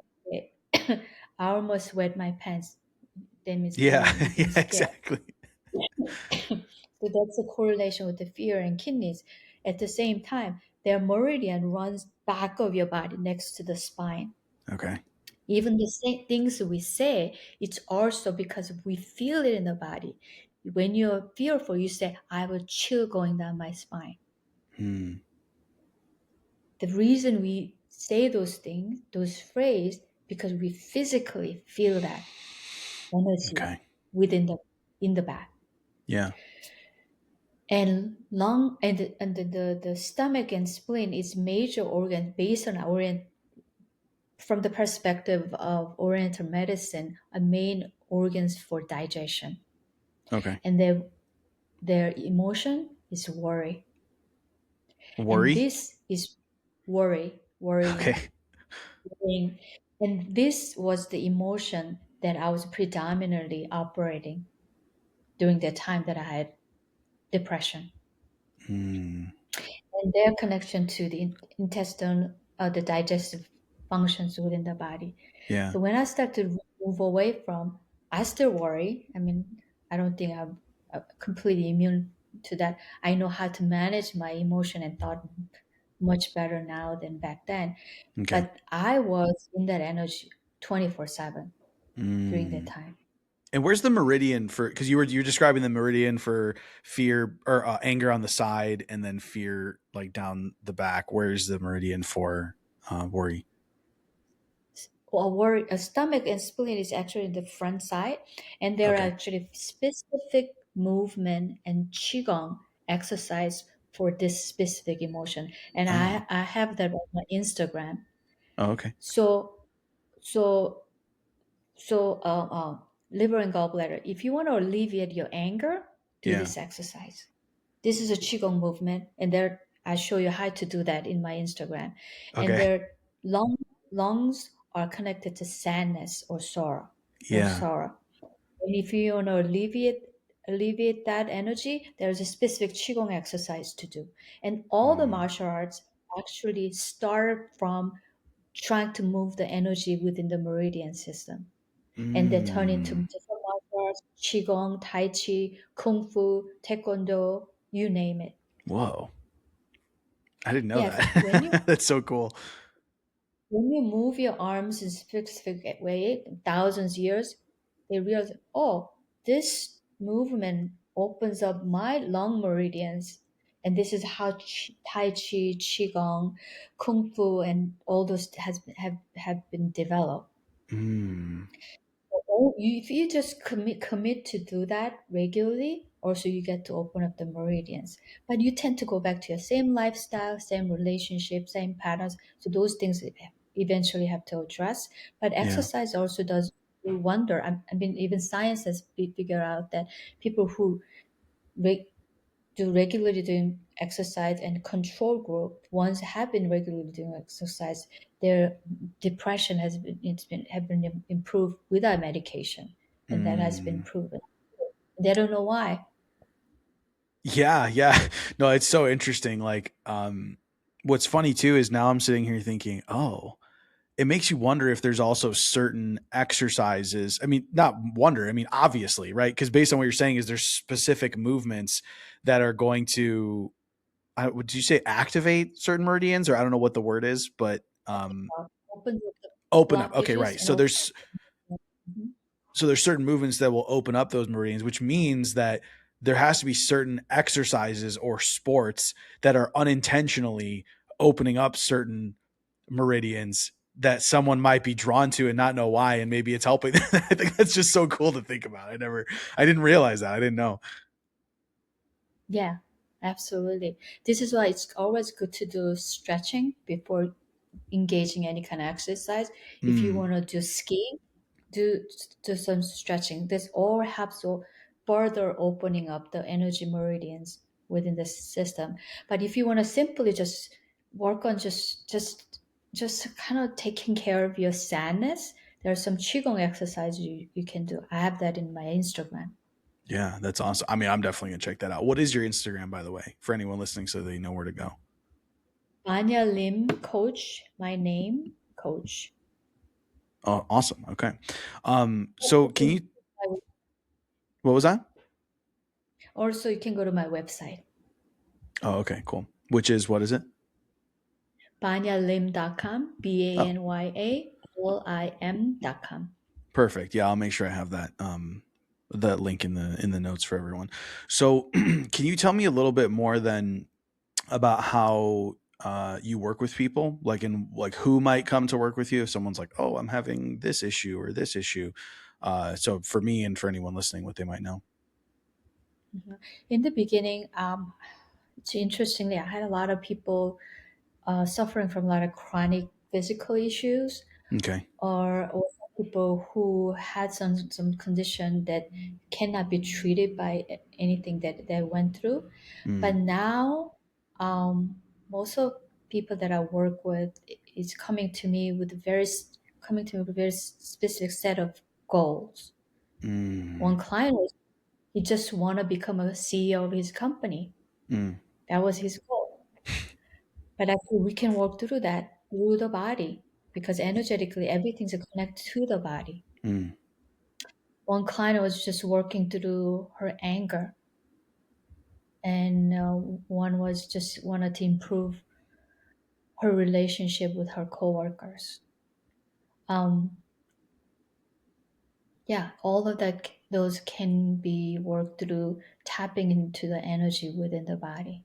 I almost wet my pants. That means yeah, you've been yeah, scared. exactly. So that's a correlation with the fear and kidneys. At the same time, their meridian runs back of your body next to the spine. Okay. Even the same things we say, it's also because we feel it in the body. When you're fearful, you say, I have a chill going down my spine. Mm, The reason we say those things, those phrases, because we physically feel that energy okay. within in the back. Yeah. And lung and the stomach and spleen is major organ based on from the perspective of Oriental medicine, are main organs for digestion. Okay. And their emotion is worry. And Worry. this is worrying, Okay. worrying. And this was the emotion that I was predominantly operating during the time that I had depression. Mm, And their connection to the intestine, the digestive functions within the body. yeah. So when I start to move away from, I still worry. I mean, I don't think I'm completely immune to that. I know how to manage my emotion and thought much better now than back then. Okay. But I was in that energy 24/7 during that Mm. time. And where's the meridian for? Because you're describing the meridian for fear or anger on the side, and then fear like down the back. Where's the meridian for worry? A stomach and spleen is actually the front side, and there are Okay. actually specific movement and qigong exercise for this specific emotion. And Oh. I have that on my Instagram. Oh. Okay. So so so liver and gallbladder. If you want to alleviate your anger, do Yeah. this exercise. This is a qigong movement, and there I show you how to do that in my Instagram. And Okay. their lungs are connected to sadness or sorrow Yeah. And if you want to alleviate that energy, there's a specific qigong exercise to do. And all the Mm. martial arts actually start from trying to move the energy within the meridian system, and they turn into Mm. different martial arts: qigong, tai chi, kung fu, taekwondo, you name it. Whoa. I didn't know Yes, when you that. That's so cool. move your arms in specific way, thousands years, they realize, oh, this movement opens up my lung meridians, and this is how Tai Chi, Qigong, Kung Fu, and all those have been developed. Mm. If you just commit to do that regularly, also you get to open up the meridians. But you tend to go back to your same lifestyle, same relationship, same patterns. So those things eventually have to address. But Yeah. exercise also does wonder. I mean, even science has figured out that people who re- do regularly doing exercise and control group ones have been regularly doing exercise, their depression have been improved without medication, and that has been Mm. proven. They don't know why. Yeah, yeah. No, it's so interesting. Like, what's funny too is now I'm sitting here thinking, oh, it makes you wonder if there's also certain exercises. I mean, not wonder. I mean, obviously, right? Because based on what you're saying, is there's specific movements that are going to, would you say, activate certain meridians, or I don't know what the word is, but Opens up the open up. Okay, blockages right. and So open there's up. Mhm. So there's certain movements that will open up those meridians, which means that there has to be certain exercises or sports that are unintentionally opening up certain meridians that someone might be drawn to and not know why, and maybe it's helping. I think that's just so cool to think about. I didn't realize that. I didn't know. Yeah, absolutely. This is why it's always good to do stretching before engaging any kind of exercise. If you Mm, want to do skiing, do do some stretching. This all helps further opening up the energy meridians within the system. But if you want to simply just work on just kind of taking care of your sadness, there are some qigong exercises you can do. I have that in my Instagram. yeah, that's awesome. I mean, I'm definitely gonna check that out. What is your Instagram, by the way, for anyone listening, so they know where to go? Banya Lim coach, my name coach. Oh, awesome. Okay. So can you? What was that? Also, you can go to my website, Oh, okay, cool. Which is what is it? banyalim.com, Oh, BANYALIM.com. perfect. Yeah, I'll make sure I have that link in the notes for everyone. So, can you tell me a little bit more then about how you work with people, like in like who might come to work with you if someone's like, oh, I'm having this issue or this issue. So for me and for anyone listening, what they might know. Mhm. In the beginning, it's interestingly, I had a lot of people suffering from a lot of chronic physical issues, Okay. or people who had some condition that cannot be treated by anything that they went through. But Mm, now, most of people that I work with is coming to me with a very specific set of goals. One mm, client was he just want to become a CEO of his company. mm, That was his goal. But actually, we can work through that through the body because energetically everything's connected to the body. mm, One client was just working through her anger, and one was just wanted to improve her relationship with her coworkers. Um, yeah, all of that, those can be worked through tapping into the energy within the body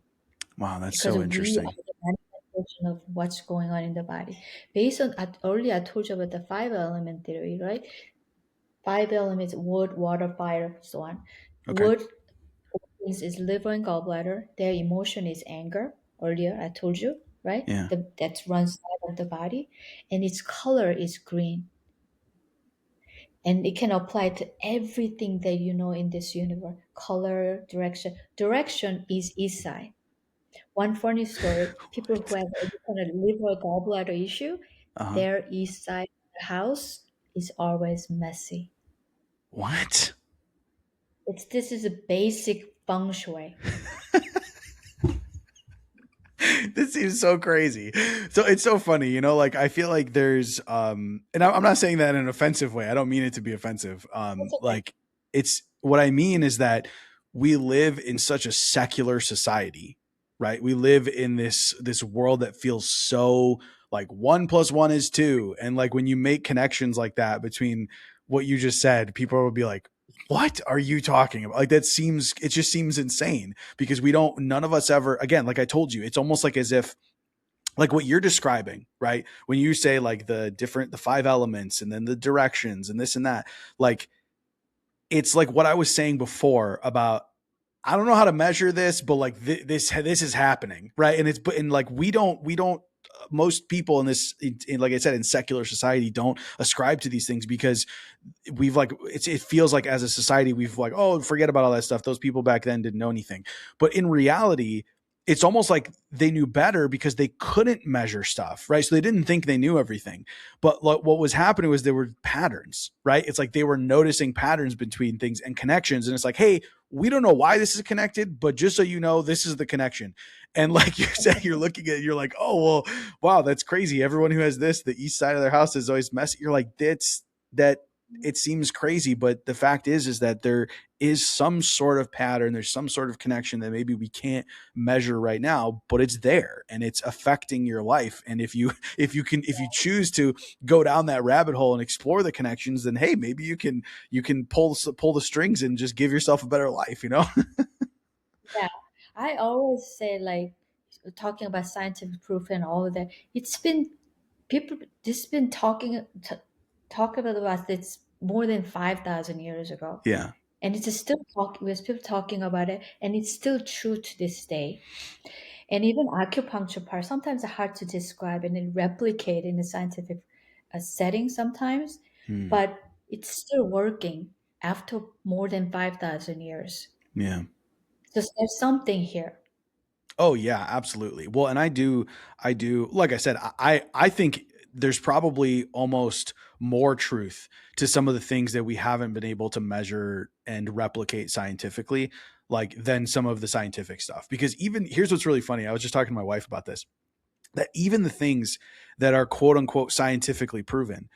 wow, that's because so we interesting. are the manifestation of what's going on in the body. Based on earlier, I told you about the five element theory, right? Five elements: wood, water, fire, so on. Okay. Wood is liver and gallbladder. Their emotion is anger. Earlier, I told you, right? Yeah. That runs side of the body, and its color is green, and it can apply to everything that you know in this universe. Color, direction. Direction is east side. One funny story: people who What? have any kind of liver or gallbladder issue, Uh huh. their east side of the house is always messy. What? This is a basic feng shui. This seems so crazy. So it's so funny, like I feel like there's and I'm not saying that in an offensive way. I don't mean it to be offensive. That's okay. Like it's what I mean is that we live in such a secular society, right? We live in this world that feels so like one plus one is two. And like when you make connections like that between what you just said, people will be like, what are you talking about? Like it just seems insane because none of us ever, again, like I told you, it's almost like as if, like what you're describing, right? When you say like the five elements and then the directions and this and that, like it's like what I was saying before about, I don't know how to measure this, but like this is happening, right? And like we don't most people in this like I said in secular society don't ascribe to these things because we've like it feels like as a society we've like, oh, forget about all that stuff, those people back then didn't know anything. But in reality, it's almost like they knew better because they couldn't measure stuff, right? So they didn't think they knew everything. But what was happening was there were patterns, right? It's like they were noticing patterns between things and connections, and it's like, hey, we don't know why this is connected, but just so you know, this is the connection. And like you said, you're looking at it, you're like, oh well, wow, that's crazy, everyone who has this, the east side of their house is always messy. You're like, that it seems crazy, but the fact is that there is some sort of pattern, there's some sort of connection that maybe we can't measure right now, but it's there and it's affecting your life. And if you choose to go down that rabbit hole and explore the connections, then hey, maybe you can pull the strings and just give yourself a better life, you know? Yeah, I always say like talking about scientific proof and all of that. It's been people. This been talking about this more than 5,000 years ago, Yeah. and it's still talking. We're still talking about it, and it's still true to this day. And even acupuncture part sometimes it's hard to describe and then replicate in a scientific setting sometimes, Hmm. but it's still working after more than 5,000 years. Yeah. So there's something here. Oh yeah, absolutely. Well, and I do, like I said, I think there's probably almost more truth to some of the things that we haven't been able to measure and replicate scientifically, like than some of the scientific stuff. Because even here's what's really funny. I was just talking to my wife about this, that even the things that are quote unquote scientifically proven,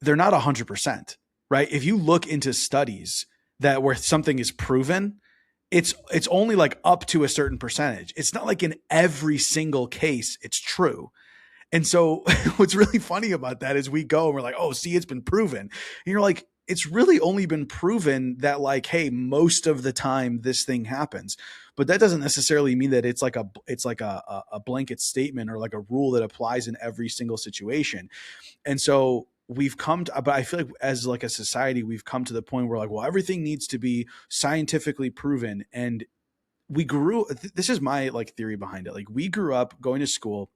they're not 100%, right? If you look into studies that where something is proven, it's only like up to a certain percentage. It's not like in every single case it's true. And so what's really funny about that is we go and we're like, "Oh, see, it's been proven." And you're like, "It's really only been proven that like, hey, most of the time this thing happens." But that doesn't necessarily mean that it's like a blanket statement or like a rule that applies in every single situation. And so we've come to, but I feel like as like a society, we've come to the point where like, well, everything needs to be scientifically proven. And this is my like theory behind it. Like we grew up going to school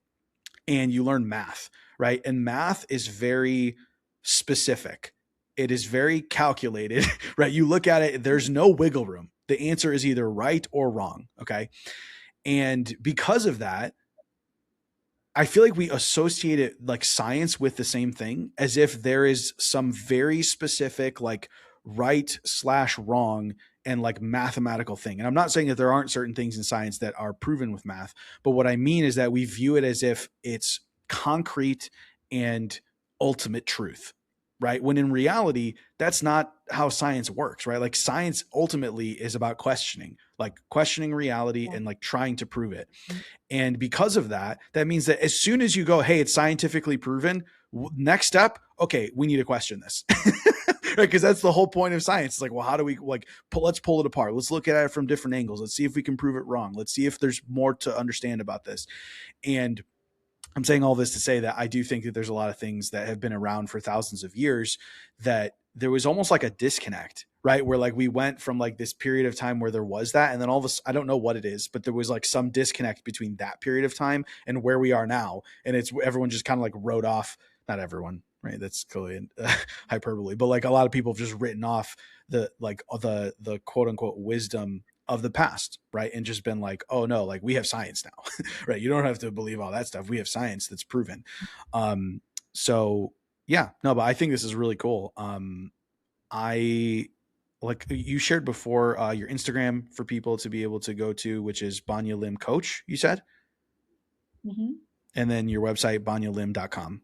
and you learn math, right? And math is very specific. It is very calculated, right? You look at it, there's no wiggle room. The answer is either right or wrong. Okay. And because of that, I feel like we associate it like science with the same thing as if there is some very specific like right slash wrong and like mathematical thing. And I'm not saying that there aren't certain things in science that are proven with math, but what I mean is that we view it as if it's concrete and ultimate truth, right? When in reality, that's not how science works, right? Like science ultimately is about questioning, like questioning reality Yeah. and like trying to prove it. And because of that, that means that as soon as you go, hey, it's scientifically proven, next step, okay, we need to question this. Right? Because that's the whole point of science. It's like, well, how do we like let's pull it apart. Let's look at it from different angles. Let's see if we can prove it wrong. Let's see if there's more to understand about this. And I'm saying all this to say that I do think that there's a lot of things that have been around for thousands of years that there was almost like a disconnect, right? Where like we went from like this period of time where there was that, and then all of us, I don't know what it is, but there was like some disconnect between that period of time and where we are now. And it's everyone just kind of like wrote off, not everyone, right? That's clearly hyperbole, but like a lot of people have just written off the quote unquote wisdom of the past, right? And just been like, oh no, like we have science now, right? You don't have to believe all that stuff. We have science that's proven. Um, so yeah, no, but I think this is really cool. I like you shared before your Instagram for people to be able to go to, which is Banya Lim Coach, you said, Hmm. and then your website, banyalim.com.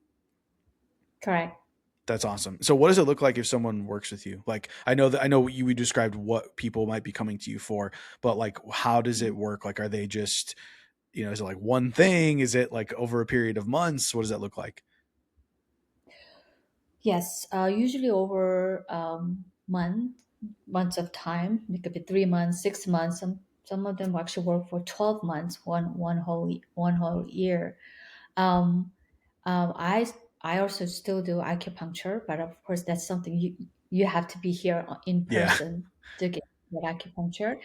Correct. That's awesome. So what does it look like if someone works with you? Like I know you described what people might be coming to you for, but like how does it work? Like are they just, you know, is it like one thing? Is it like over a period of months? What does that look like? Yes, usually over months of time. It could be 3 months, 6 months. Some of them actually work for 12 months, one whole year. Um, I also still do acupuncture, but of course that's something you have to be here in Yeah. person to get that acupuncture.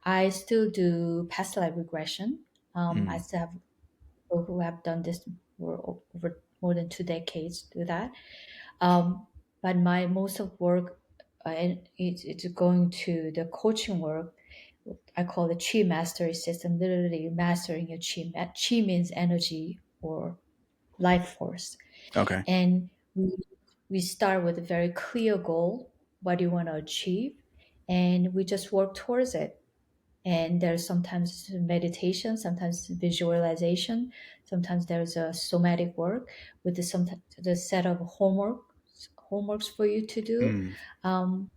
I still do past life regression. I Mm. still have people who have done this for over more than 2 decades do that. But my most of work, and it's going to the coaching work. I call it chi mastery system. Literally mastering your chi. Chi means energy or life force, Okay. and we start with a very clear goal. What do you want to achieve, and we just work towards it. And there's sometimes meditation, sometimes visualization, sometimes there's a somatic work with the set of homeworks for you to do. Mm, Um,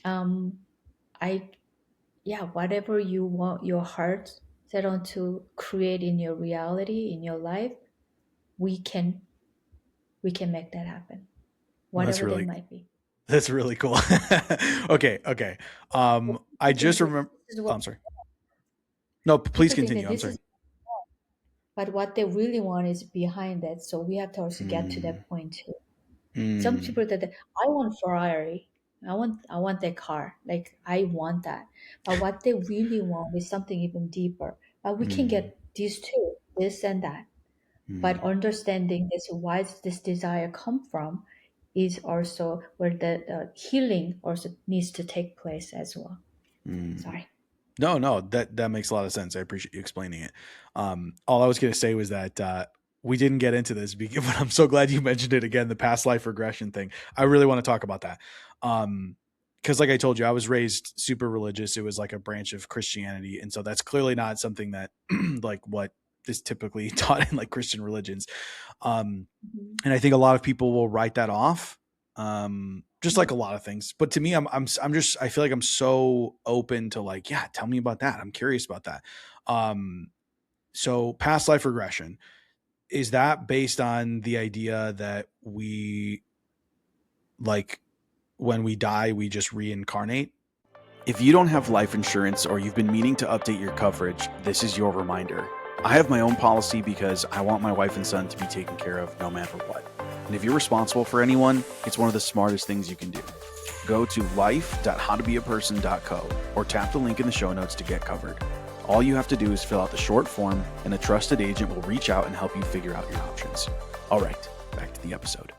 um, I yeah, whatever you want your heart set on to create in your reality in your life, we can we can make that happen, well, that's whatever that really might be. that's really cool. Okay, okay. I I think just that remember. this is Oh, what I'm sorry. No, please people think that continue. I'm this is, sorry. but what they really want is behind that. So we have to also get to Mm, that point too. Some mm, people that I want Ferrari, I want that car, like I want that. But what they really want is something even deeper. But we can mm, get these two, this and that. But mm, understanding this, why does this desire come from, is also where the healing also needs to take place as well. mm. Sorry. No, no, that makes a lot of sense. I appreciate you explaining it. All I was going to say was that we didn't get into this, but I'm so glad you mentioned it again. The past life regression thing. I really want to talk about that. Because, like I told you, I was raised super religious. It was like a branch of Christianity, and so that's clearly not something that like what is typically taught in like Christian religions. Um, Mhm. and I think a lot of people will write that off, just like Mhm. a lot of things. But to me, I'm just I feel like I'm so open to like, yeah, tell me about that. I'm curious about that. Um, so past life regression, is that based on the idea that we like when we die we just reincarnate? If you don't have life insurance or you've been meaning to update your coverage, this is your reminder. I have my own policy because I want my wife and son to be taken care of no matter what. And if you're responsible for anyone, it's one of the smartest things you can do. Go to life.howtobeaperson.co or tap the link in the show notes to get covered. All you have to do is fill out the short form, and a trusted agent will reach out and help you figure out your options. All right, back to the episode.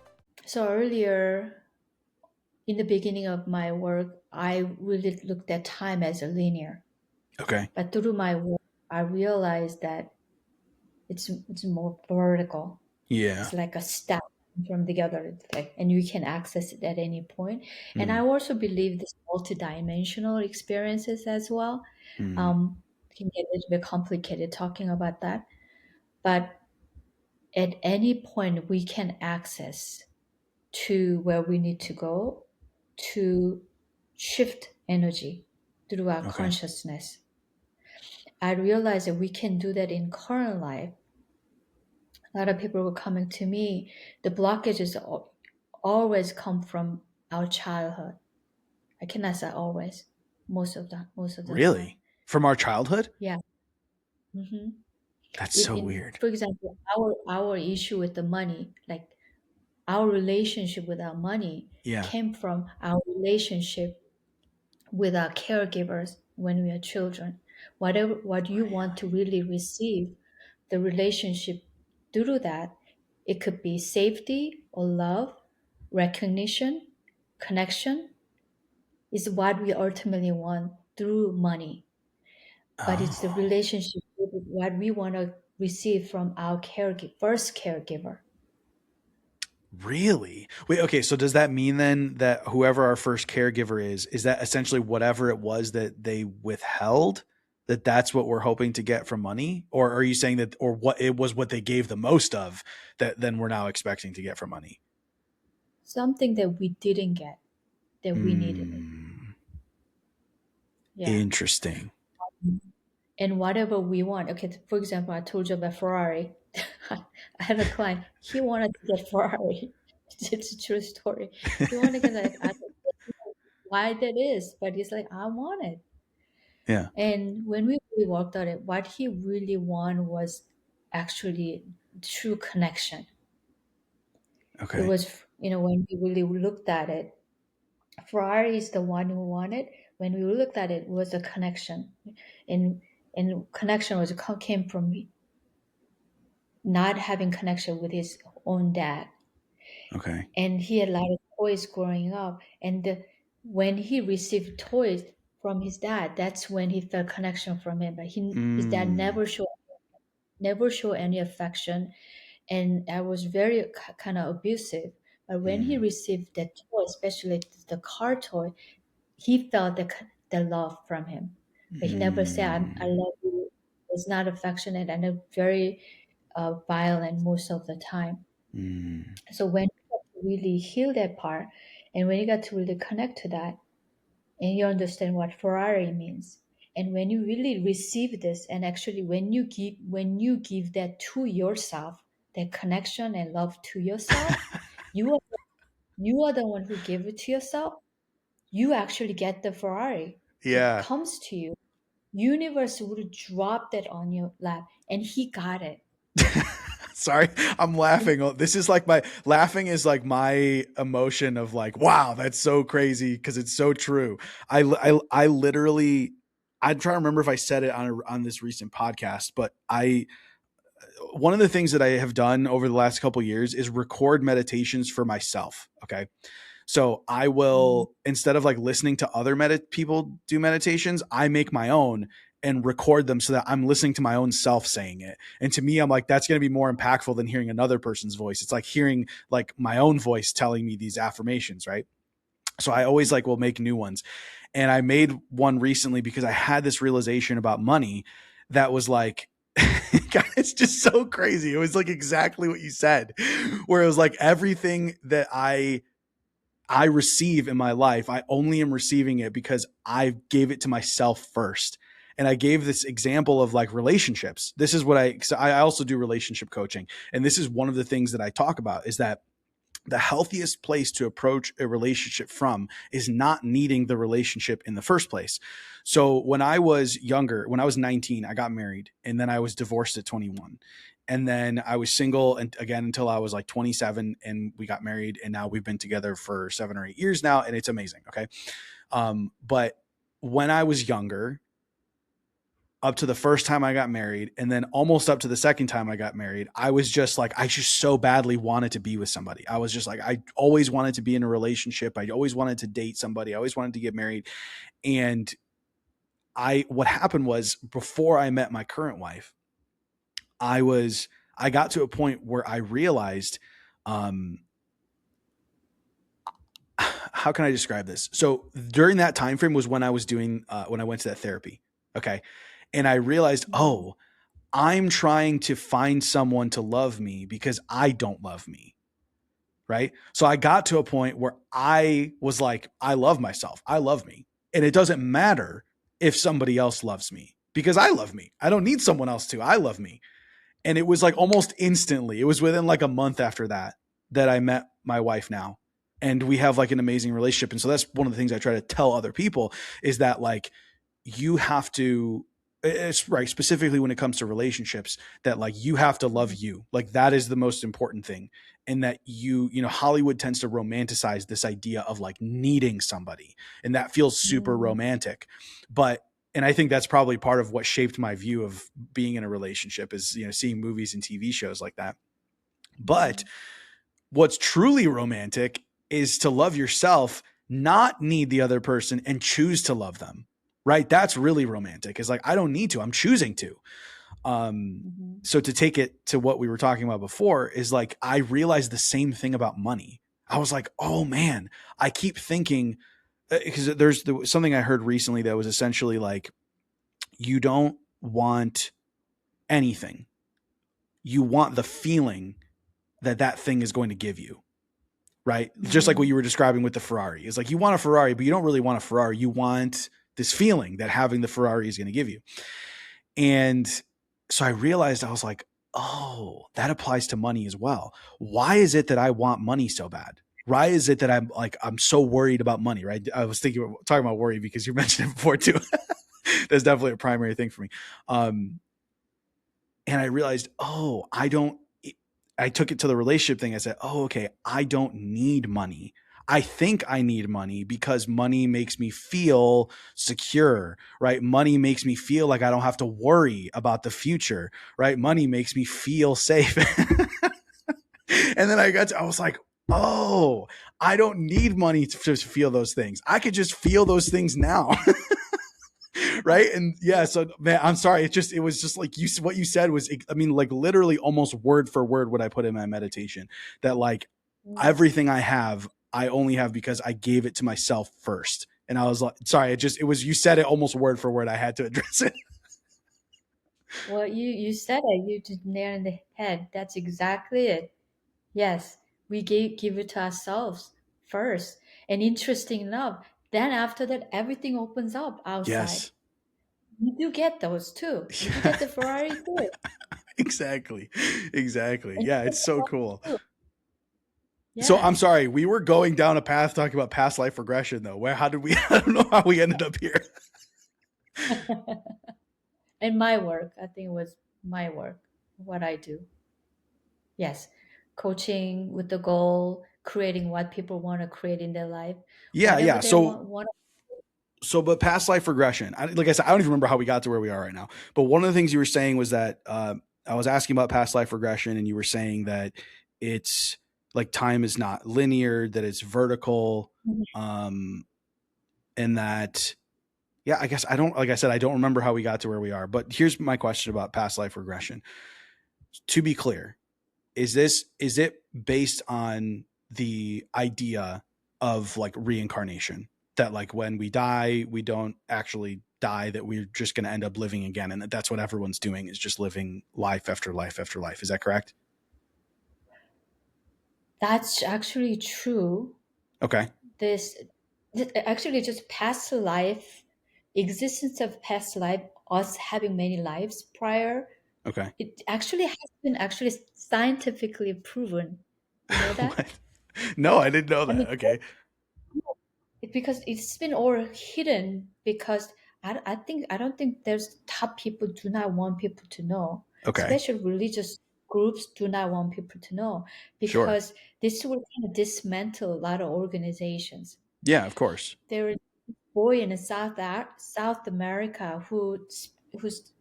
So earlier in the beginning of my work, I really looked at time as a linear. Okay. But through my work, I realized that it's more vertical. Yeah. It's like a step from the other, it's like, and you can access it at any point. And I Mm, also believe this multidimensional experiences as well. mm, Um, can get a little bit complicated talking about that, but at any point we can access to where we need to go to shift energy through our okay. consciousness. I realize that we can do that in current life. A lot of people were coming to me. The blockages always come from our childhood. I cannot say always. Most of the time. Really? From our childhood? Yeah. hmm That's If so in, weird. for example, our issue with the money, like our relationship with our money, Yeah. came from our relationship with our caregivers when we are children. Whatever what you want to really receive, the relationship through that, it could be safety or love, recognition, connection is what we ultimately want through money. But it's the Oh, relationship with what we want to receive from our first caregiver. really? Wait, okay. So does that mean then that whoever our first caregiver is that essentially whatever it was that they withheld, that that's what we're hoping to get from money? Or are you saying that, or what it was what they gave the most of that then we're now expecting to get from money? Something that we didn't get, that we needed it. Hmm. Yeah. Interesting. And whatever we want. Okay, for example, I told you about Ferrari. I have a client. He wanted to get Ferrari. It's a true story. He wanted to get like I don't know why that is, but he's like, I want it. Yeah. And when we really worked on it, what he really wanted was actually true connection. It Okay. was, when we really looked at it, Ferrari is the one who wanted. When we looked at it, it was a connection, and connection came from not having connection with his own dad. Okay. And he had a lot of toys growing up. And when he received toys from his dad, that's when he felt connection from him. But his dad Mm, never showed any affection, and I was very kind of abusive. But when he mm, received that toy, especially the car toy, he felt the love from him. But he never said, I mm, love you. It's not affectionate and very violent most of the time. mm. So when really heal that part, and when you got to really connect to that, and you understand what Ferrari means, and when you really receive this, and actually when you give that to yourself, that connection and love to yourself, you are you are the one who give it to yourself. You actually get the Ferrari. It Yeah. comes to you. Universe would drop that on your lap, and he got it. Sorry, I'm laughing. This is like my laughing is like my emotion of like, wow, that's so crazy because it's so true. I literally, I'm trying to remember if I said it on this recent podcast, but I one of the things that I have done over the last couple of years is record meditations for myself. Okay. So I Mhm. will, instead of like listening to other people do meditations, I make my own and record them so that I'm listening to my own self saying it. And to me, I'm like, that's going to be more impactful than hearing another person's voice. It's like hearing like my own voice telling me these affirmations, right? So I always like will make new ones. And I made one recently because I had this realization about money that was like, it's just so crazy. It was like exactly what you said, where it was like everything that I receive in my life, I only am receiving it because I gave it to myself first. And I gave this example of like relationships. This is what so I also do relationship coaching. And this is one of the things that I talk about is that the healthiest place to approach a relationship from is not needing the relationship in the first place. So when I was younger, when I was 19, I got married and then I was divorced at 21. And then I was single and again until I was like 27 and we got married and now we've been together for 7 or 8 years now and it's amazing. Okay. But when I was younger, up to the first time I got married and then almost up to the second time I got married, I was just like, I just so badly wanted to be with somebody. I was just like, I always wanted to be in a relationship. I always wanted to date somebody. I always wanted to get married. And what happened was before I met my current wife, I was, I got to a point where I realized, um, how can I describe this? So during that time frame was when I was doing, when I went to that therapy. Okay. And I realized, Mhm. oh, I'm trying to find someone to love me because I don't love me. Right. So I got to a point where I was like, I love myself. I love me. And it doesn't matter if somebody else loves me because I love me. I don't need someone else to. I love me. And it was like almost instantly, it was within like a month after that that I met my wife now. And we have like an amazing relationship. And so that's one of the things I try to tell other people is that like you have to, it's right, specifically when it comes to relationships, that like you have to love Mhm. you. Like that is the most important thing. And that Hollywood tends to romanticize this idea of like needing somebody. And that feels super Mhm. romantic. But and I think that's probably part of what shaped my view of being in a relationship is, seeing movies and TV shows like that. But Mhm. what's truly romantic is to love yourself, not need the other person and choose to love them. Right? That's really romantic. It's like I don't need to, I'm choosing to. Um Mhm. so to take it to what we were talking about before is like I realized the same thing about money. I was like, "Oh man, I keep thinking because something I heard recently that was essentially like you don't want anything. You want the feeling that that thing is going to give you." Right? Just like what Mhm. you were describing with the Ferrari. It's like you want a Ferrari, but you don't really want a Ferrari. You want this feeling that having the Ferrari is going to give you. And so I realized I was like, oh, that applies to money as well. Why is it that I want money so bad? Why is it that I'm so worried about money? Right? I was talking about worry because you mentioned it before too. That's definitely a primary thing for me. Um, and I realized, oh, I took it to the relationship thing. I said, oh, okay, I don't need money. I think I need money because money makes me feel secure, right? Money makes me feel like I don't have to worry about the future, right? Money makes me feel safe. And then I was like, oh, I don't need money to feel those things. I could just feel those things now. Right. And yeah, so man, I'm sorry, it was just like what you said was, I mean, like literally almost word for word what I put in my meditation, that like Mhm. everything I have I only have because I gave it to myself first. And I was like, sorry, it was, you said it almost word for word, I had to address it. Well, you said it. You just nailed the head. That's exactly it. Yes. We give it to ourselves first. And interesting enough, then after that, everything opens up outside. Yes. You do get those too. You do Yeah, get the Ferrari too. exactly. Exactly. And Yeah, you it's get the so Ferrari cool. too. So I'm Yes. sorry, we were going down a path talking about past life regression though. Where how did we I don't know how we ended up here. And my work, I think it was my work, what I do. Yes. Coaching with the goal, creating what people want to create in their life, Yeah, whatever yeah. they want. But past life regression. Like I said, I don't even remember how we got to where we are right now. But one of the things you were saying was that I was asking about past life regression, and you were saying that it's like time is not linear, that it's vertical, um, and that yeah, I guess I don't. Like I said, I don't remember how we got to where we are. But here's my question about past life regression. To be clear, is it based on the idea of like reincarnation, that like when we die we don't actually die, that we're just going to end up living again, and that's what everyone's doing, is just living life after life after life? Is that correct? That's actually true. Okay. This actually just past life, existence of past life, us having many lives prior. Okay. It actually has been actually scientifically proven. You know that? What? No, I didn't know I that. mean, Okay. because it's been all hidden because I don't think there's top people do not want people to know, Okay. especially religious groups do not want people to know Sure. because this will kind of dismantle a lot of organizations. Yeah, of course. There is a boy in South America who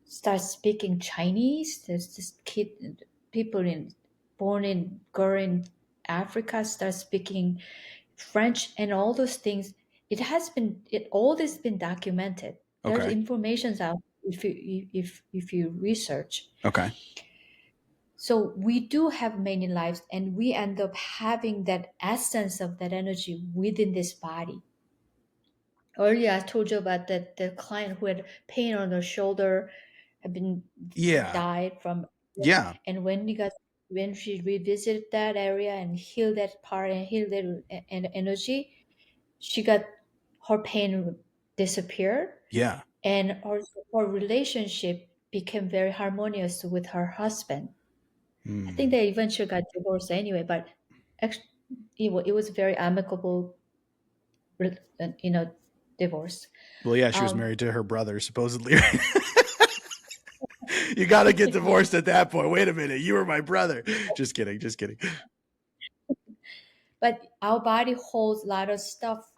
starts speaking Chinese. There's this kid, people in born in girl in Africa start speaking French and all those things. It all this been documented. There's Okay. informations out if you research. Okay. So we do have many lives, and we end up having that essence of that energy within this body. Earlier, I told you about that the client who had pain on her shoulder had been Yeah. died from, Yeah. and when she revisited that area and healed that part and healed that energy, she got her pain disappeared, Yeah. and her relationship became very harmonious with her husband. I think Hmm. they eventually got divorced anyway, but actually, it was very amicable, you know, divorce. Well, yeah, she was Um, married to her brother supposedly. You got to get divorced at that point. Wait a minute, you were my brother. Just kidding, just kidding. but our body holds a lot of stuff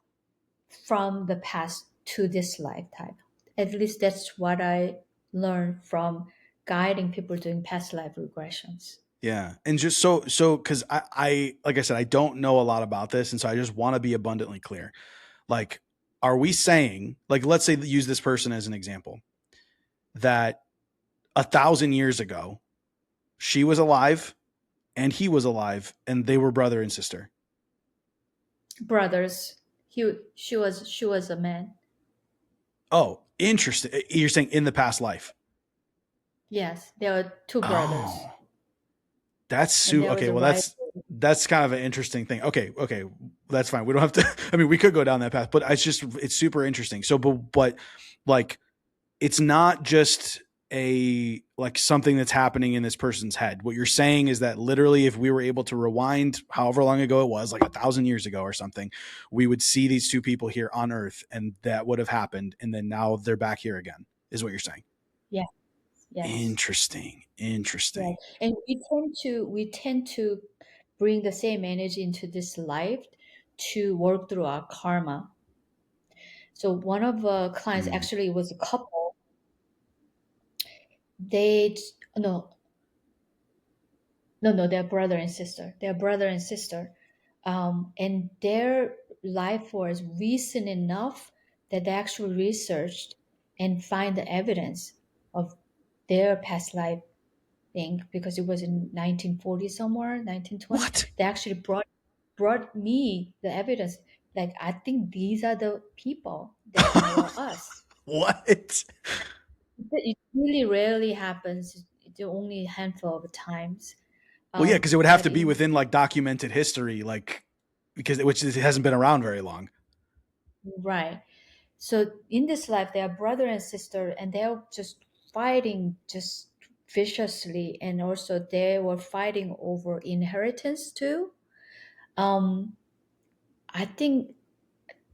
from the past to this lifetime. At least that's what I learned from guiding people doing past life regressions. Yeah, and just so because I like I said, I don't know a lot about this, and so I just want to be abundantly clear. Like, are we saying, like, let's say use this person as an example, that 1,000 years ago she was alive and he was alive and they were brother and sister? Brothers, she was a man. Oh, interesting. You're saying in the past life? Yes, there are two brothers, Oh, that's and there was okay. a Well, rival. that's kind of an interesting thing. Okay, okay, that's fine. We don't have to. I mean, we could go down that path, but it's super interesting. So, but like, it's not just a like something that's happening in this person's head. What you're saying is that literally, if we were able to rewind however long ago it was, like 1,000 years ago or something, we would see these two people here on Earth, and that would have happened, and then now they're back here again. Is what you're saying? Yes, yes, Interesting. yes. Interesting. And we tend to bring the same energy into this life to work through our karma. So one of the clients Mm. actually was a couple. They no no, they're brother and sister. They're brother and sister, and their life was recent enough that they actually researched and find the evidence of their past life thing because it was in 1940 somewhere, 1920. What? They actually brought me the evidence. Like I think these are the people that were us. What? It really rarely happens. It's only a handful of times. Well, yeah, because it would have But to be in within like documented history, like because which it hasn't been around very long. right. So in this life, they are brother and sister, and they're just fighting just viciously, and also they were fighting over inheritance too. Um, I think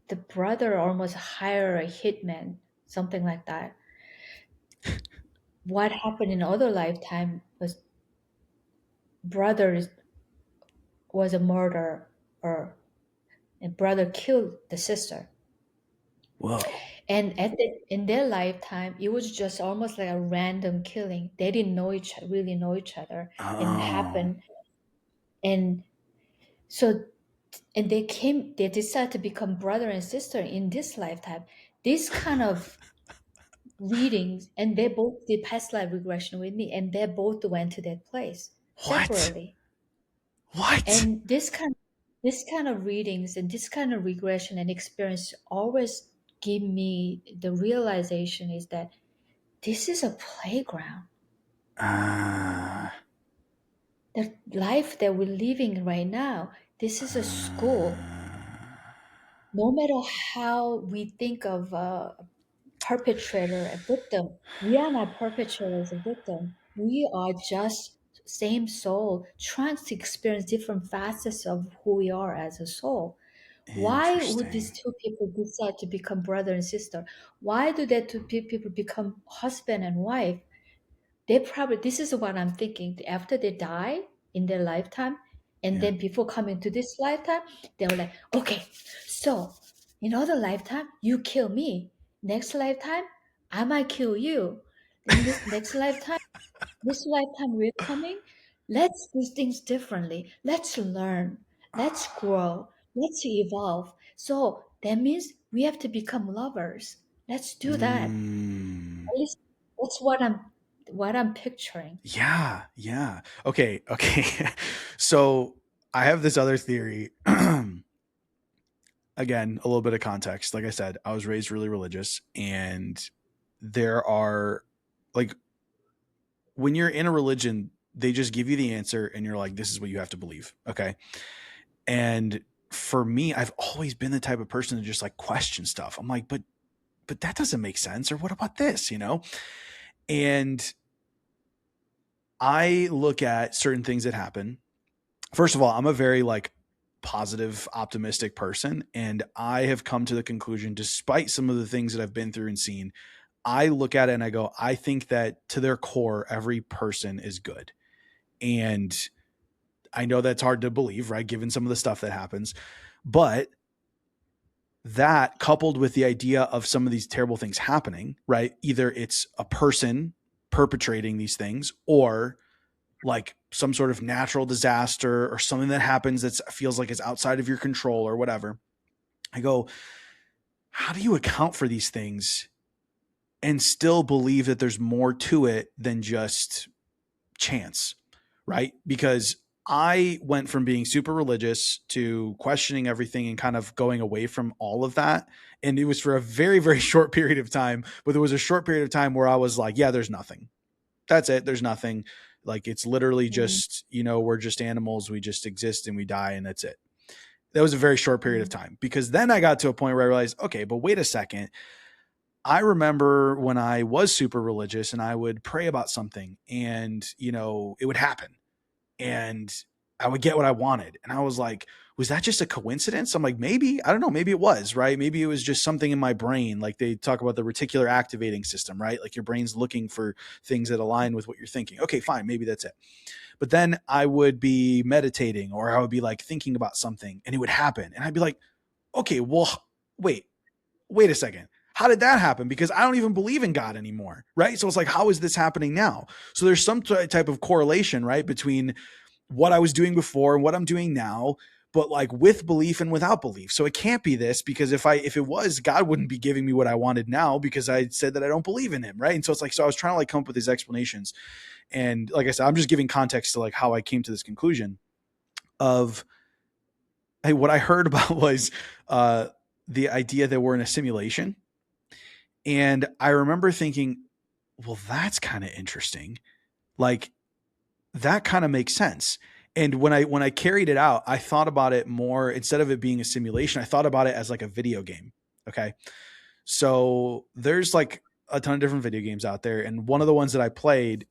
the brother almost hired a hitman, something like that. What happened in other lifetime was brother was a murderer, and brother killed the sister. Whoa. And in their lifetime, it was just almost like a random killing. They didn't really know each other, and it Oh. happened. And so, and they decided to become brother and sister in this lifetime. This kind of readings, and they both did past life regression with me, and they both went to that place What? separately. What? And this kind of readings and this kind of regression and experience always give me the realization is that this is a playground. Uh, The life that we're living right now, this is a school. No matter how we think of a perpetrator, a victim, we are not perpetrators, a victim. We are just same soul trying to experience different facets of who we are as a soul. Why would these interesting. two people decide to become brother and sister? Why do that two people become husband and wife? They probably, this is what I'm thinking. After they die in their lifetime, and Yeah. then before coming to this lifetime, they were like, okay, so in other lifetime, you kill me. Next lifetime, I might kill you. In this next lifetime, this lifetime we're coming, let's do things differently. Let's learn. Let's grow. Let's evolve. So that means we have to become lovers. Let's do that. Mm. At least that's what I'm picturing. Yeah. Yeah. Okay. Okay. So I have this other theory. Again, a little bit of context. Like I said, I was raised really religious, and there are like when you're in a religion, they just give you the answer, and you're like, this is what you have to believe. Okay. And for me, I've always been the type of person to just like question stuff. I'm like, but that doesn't make sense. Or what about this? And I look at certain things that happen. First of all, I'm a very like positive, optimistic person. And I have come to the conclusion, despite some of the things that I've been through and seen, I look at it and I go, I think that to their core, every person is good. And I know that's hard to believe, right? Given some of the stuff that happens. But that coupled with the idea of some of these terrible things happening, right? Either it's a person perpetrating these things or like some sort of natural disaster or something that happens that feels like it's outside of your control or whatever. I go, how do you account for these things and still believe that there's more to it than just chance, right? Because I went from being super religious to questioning everything and kind of going away from all of that. And it was for a very, very short period of time. But there was a short period of time where I was like, yeah, there's nothing. That's it. There's nothing. Like it's literally Mm, just, we're just animals. We just exist and we die and that's it. That was a very short period of mm, time because then I got to a point where I realized, okay, but wait a second. I remember when I was super religious and I would pray about something and, it would happen and I would get what I wanted. And I was like, was that just a coincidence? I'm like, maybe, I don't know, maybe it was, right? Maybe it was just something in my brain. Like they talk about the reticular activating system, right? Like your brain's looking for things that align with what you're thinking. Okay, fine, maybe that's it. But then I would be meditating or I would be like thinking about something and it would happen. And I'd be like, okay, well, wait, wait a second. How did that happen? Because I don't even believe in God anymore, right? So it's like, how is this happening now? So there's some type of correlation, right, between what I was doing before and what I'm doing now, but like with belief and without belief. So it can't be this because if it was, God wouldn't be giving me what I wanted now because I said that I don't believe in him, right? And so it's like, so I was trying to like come up with these explanations. And like I said, I'm just giving context to like how I came to this conclusion of hey, what I heard about was the idea that we're in a simulation. And I remember thinking, well, that's kind of interesting. Like that kind of makes sense. And when I carried it out, I thought about it more, instead of it being a simulation, I thought about it as like a video game. Okay. So there's like a ton of different video games out there, and one of the ones that I played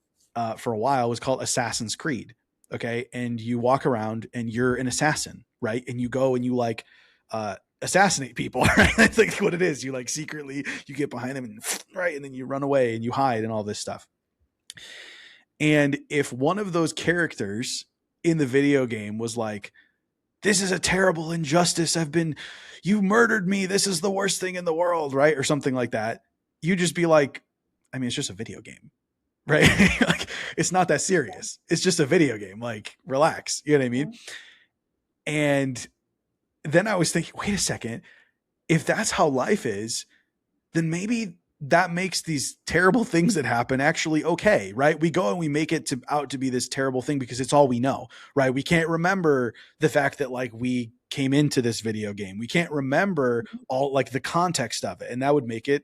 for a while was called Assassin's Creed. Okay, and you walk around and you're an assassin, right? And you go and you like assassinate people, right? That's like what it is. You like secretly you get behind them and right, and then you run away and you hide and all this stuff. And if one of those characters in the video game was like, this is a terrible injustice. You murdered me. This is the worst thing in the world, right? Or something like that. You just be like, I mean, it's just a video game, right? Like, it's not that serious. It's just a video game. Like, relax. You know what I mean? And then I was thinking, wait a second. If that's how life is, then maybe that makes these terrible things that happen actually okay, right? We go and we make it out to be this terrible thing because it's all we know, right? We can't remember the fact that like we came into this video game. We can't remember all like the context of it. And that would make it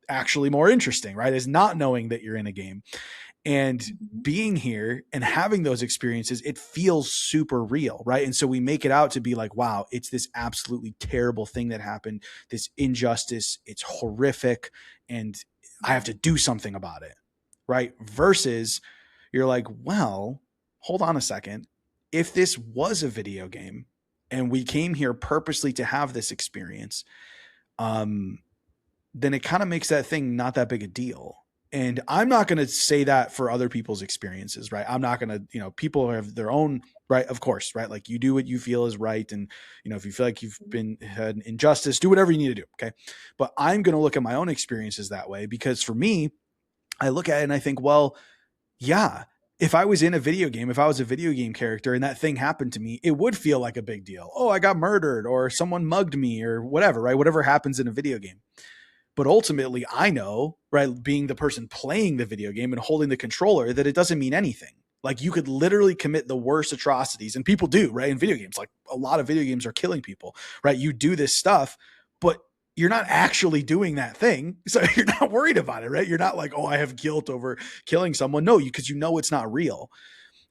actually more interesting, right? Is not knowing that you're in a game. And being here and having those experiences, it feels super real, right? And so we make it out to be like, wow, it's this absolutely terrible thing that happened, this injustice, it's horrific, and I have to do something about it, right? Versus you're like, well, hold on a second. If this was a video game and we came here purposely to have this experience, then it kind of makes that thing not that big a deal. And I'm not going to say that for other people's experiences, right? I'm not going to, people have their own, right? Of course, right? Like you do what you feel is right. And, if you feel like you've had injustice, do whatever you need to do. Okay. But I'm going to look at my own experiences that way, because for me, I look at it and I think, well, yeah, if I was in a video game, if I was a video game character and that thing happened to me, it would feel like a big deal. Oh, I got murdered or someone mugged me or whatever, right? Whatever happens in a video game. But ultimately, I know, right, being the person playing the video game and holding the controller, that it doesn't mean anything. Like you could literally commit the worst atrocities, and people do, right? In video games, like a lot of video games are killing people, right? You do this stuff, but you're not actually doing that thing. So you're not worried about it, right? You're not like, oh, I have guilt over killing someone. No, because it's not real.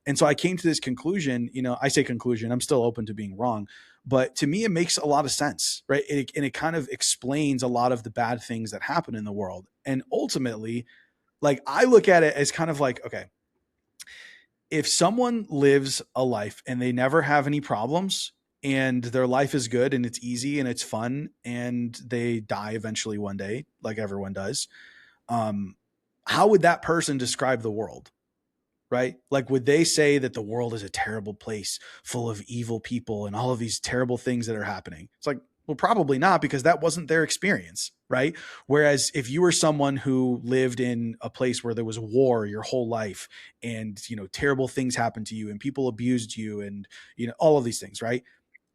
And so I came to this conclusion, I say conclusion, I'm still open to being wrong, but to me, it makes a lot of sense, right? And it kind of explains a lot of the bad things that happen in the world. And ultimately, like I look at it as kind of like, okay, if someone lives a life and they never have any problems and their life is good and it's easy and it's fun and they die eventually one day, like everyone does, how would that person describe the world? Right? Like, would they say that the world is a terrible place full of evil people and all of these terrible things that are happening? It's like, well, probably not, because that wasn't their experience. Right. Whereas if you were someone who lived in a place where there was war your whole life and, terrible things happened to you and people abused you and, all of these things. Right.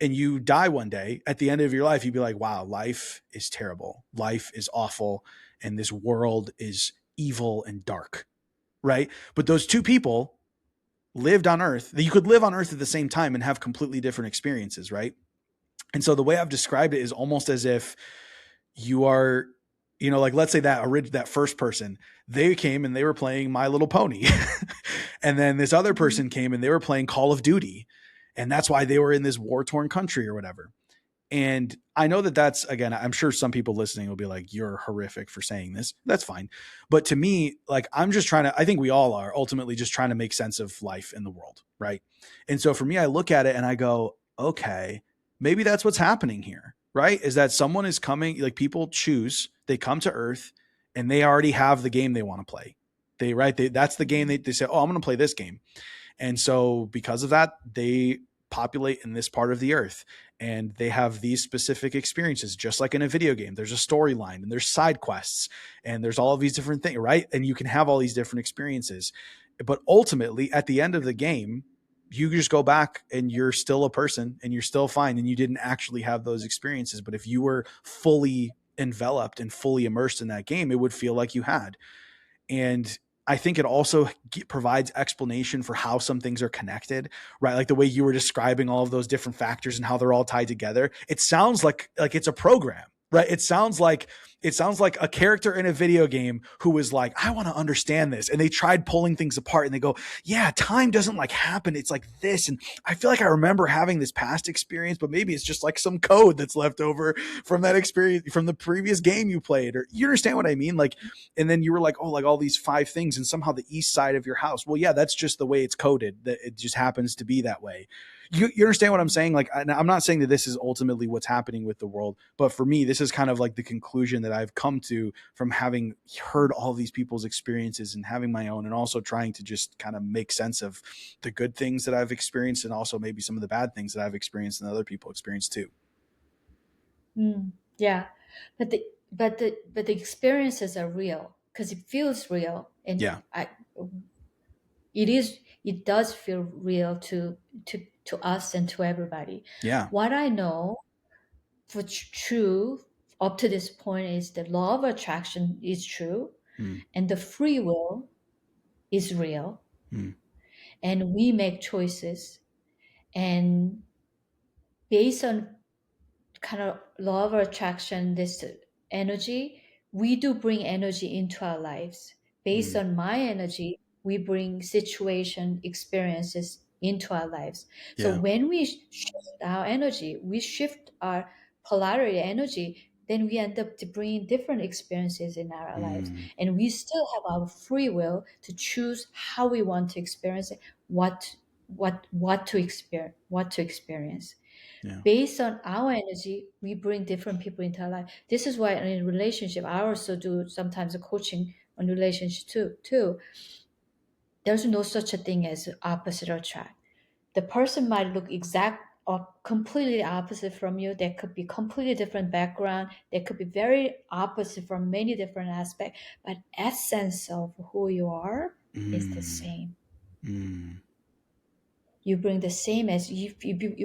And you die one day, at the end of your life, you'd be like, wow, life is terrible. Life is awful. And this world is evil and dark. Right. But those two people lived on Earth. You could live on Earth at the same time and have completely different experiences. Right. And so the way I've described it is almost as if you are, like let's say that first person, they came and they were playing My Little Pony. And then this other person came and they were playing Call of Duty. And that's why they were in this war-torn country or whatever. And I know that's, again, I'm sure some people listening will be like, you're horrific for saying this. That's fine. But to me, like, I think we all are ultimately just trying to make sense of life in the world. Right. And so for me, I look at it and I go, okay, maybe that's what's happening here. Right. Is that someone is coming, like people they come to Earth and they already have the game they want to play. That's the game they say, oh, I'm going to play this game. And so because of that, they populate in this part of the Earth. And they have these specific experiences, just like in a video game. There's a storyline and there's side quests and there's all of these different things, right? And you can have all these different experiences. But ultimately, at the end of the game, you just go back and you're still a person and you're still fine. And you didn't actually have those experiences. But if you were fully enveloped and fully immersed in that game, it would feel like you had. And I think it also provides explanation for how some things are connected, right? Like the way you were describing all of those different factors and how they're all tied together. It sounds like it's a program. right? It sounds like a character in a video game who was like, I want to understand this. And they tried pulling things apart and they go, yeah, time doesn't like happen. It's like this. And I feel like I remember having this past experience, but maybe it's just like some code that's left over from that experience from the previous game you played. Or you understand what I mean? Like, and then you were like, oh, like all these 5 things and somehow the east side of your house. Well, yeah, that's just the way it's coded. That it just happens to be that way. You understand what I'm saying? Like, I'm not saying that this is ultimately what's happening with the world, but for me, this is kind of like the conclusion that I've come to from having heard all these people's experiences and having my own, and also trying to just kind of make sense of the good things that I've experienced and also maybe some of the bad things that I've experienced and other people experience too. Mm, yeah, but the experiences are real because it feels real, and Yeah. it does feel real to us and to everybody. Yeah. What I know for true up to this point is the law of attraction is true, Mm, and the free will is real, mm, and we make choices, and based on kind of law of attraction, this energy, we do bring energy into our lives. Based mm. on my energy, we bring situation experiences into our lives. So Yeah. when we shift our energy, we shift our polarity energy, then we end up to bringing different experiences in our lives, Mm, and we still have our free will to choose how we want to experience it, what to experience. yeah. Based on our energy, we bring different people into our life. This is why in a relationship, I also do sometimes a coaching on relationship too. There's no such a thing as opposite attract. The person might look exact or completely opposite from you. There could be completely different background. They could be very opposite from many different aspects, but essence of who you are is the Mm, same. mm, You bring the same as you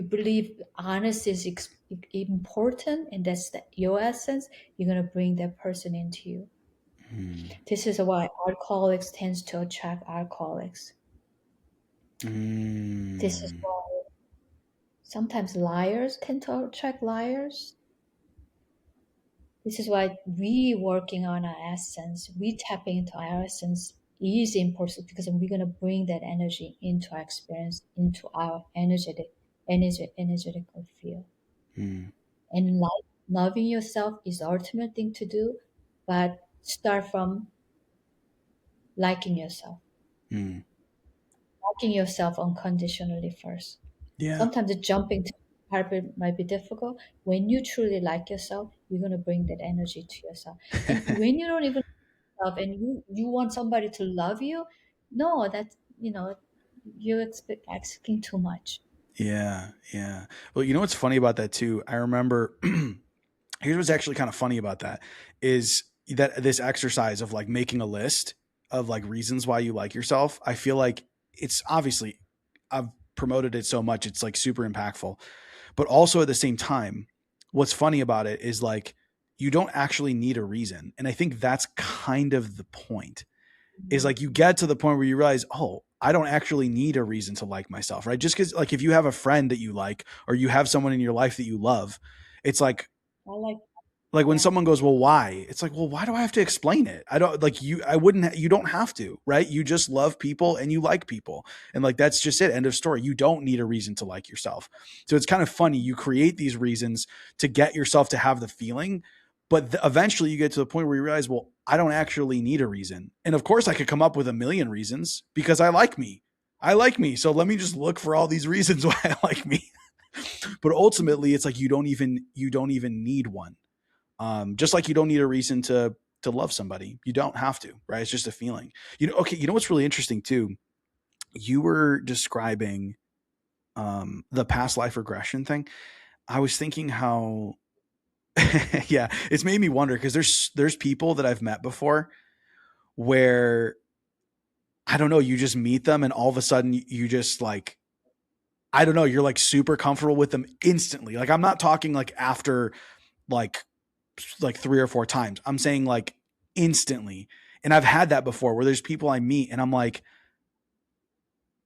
believe honesty is important, and that's your essence. You're going to bring that person into you. mm, This is why alcoholics tends to attract alcoholics. This is mm, why sometimes liars tend to attract liars. This is why we working on our essence, we tapping into our essence is important, because we're going to bring that energy into our experience, into our energetical field. mm, And loving yourself is the ultimate thing to do, but start from liking yourself. mm. Liking yourself unconditionally first. Yeah. Sometimes the jumping to part might be difficult. When you truly like yourself, you're gonna bring that energy to yourself. And when you don't even love, and you want somebody to love you, no, that's you expect asking too much. Yeah. Yeah. Well, you know what's funny about that too? I remember here's what's actually kind of funny about that is that this exercise of like making a list of like reasons why you like yourself. I feel like it's obviously I've promoted it so much, it's like super impactful. But also at the same time, what's funny about it is like you don't actually need a reason. And I think that's kind of the point. Is like you get to the point where you realize, oh, I don't actually need a reason to like myself, right? Just because, like, if you have a friend that you like, or you have someone in your life that you love, it's I like, like when yeah. someone goes, well, why? It's like, well, why do I have to explain it? I don't like you. I wouldn't, you don't have to, right? You just love people and you like people. And like, that's just it. End of story. You don't need a reason to like yourself. So it's kind of funny. You create these reasons to get yourself to have the feeling, but eventually you get to the point where you realize, well, I don't actually need a reason. And of course I could come up with a million reasons because I like me. I like me. So let me just look for all these reasons why I like me. But ultimately it's like you don't even need one. Just like you don't need a reason to love somebody. You don't have to, right? It's just a feeling. Okay, you know what's really interesting too? You were describing the past life regression thing. I was thinking how yeah, it's made me wonder because there's people that I've met before where I don't know, you just meet them and all of a sudden you just like I don't know, you're like super comfortable with them instantly. Like I'm not talking like after like 3 or 4 times. I'm saying like instantly. And I've had that before where there's people I meet and I'm like,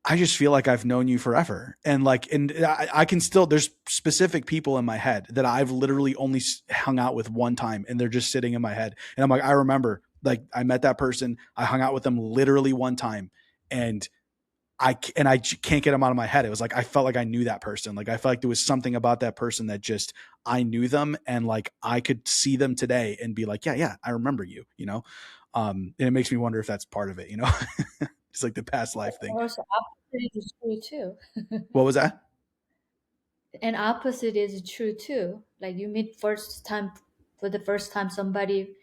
I just feel like I've known you forever. And like, and I can still, there's specific people in my head that I've literally only hung out with one time and they're just sitting in my head. And I'm like, I remember, like, I met that person. I hung out with them literally one time, and I can't get them out of my head. It was like, I felt like I knew that person. Like, I felt like there was something about that person that just, I knew them, and like, I could see them today and be like, yeah, I remember you, and it makes me wonder if that's part of it, It's like the past life thing. Also, opposite is true too. What was that? And opposite is true too. Like you meet for the first time somebody,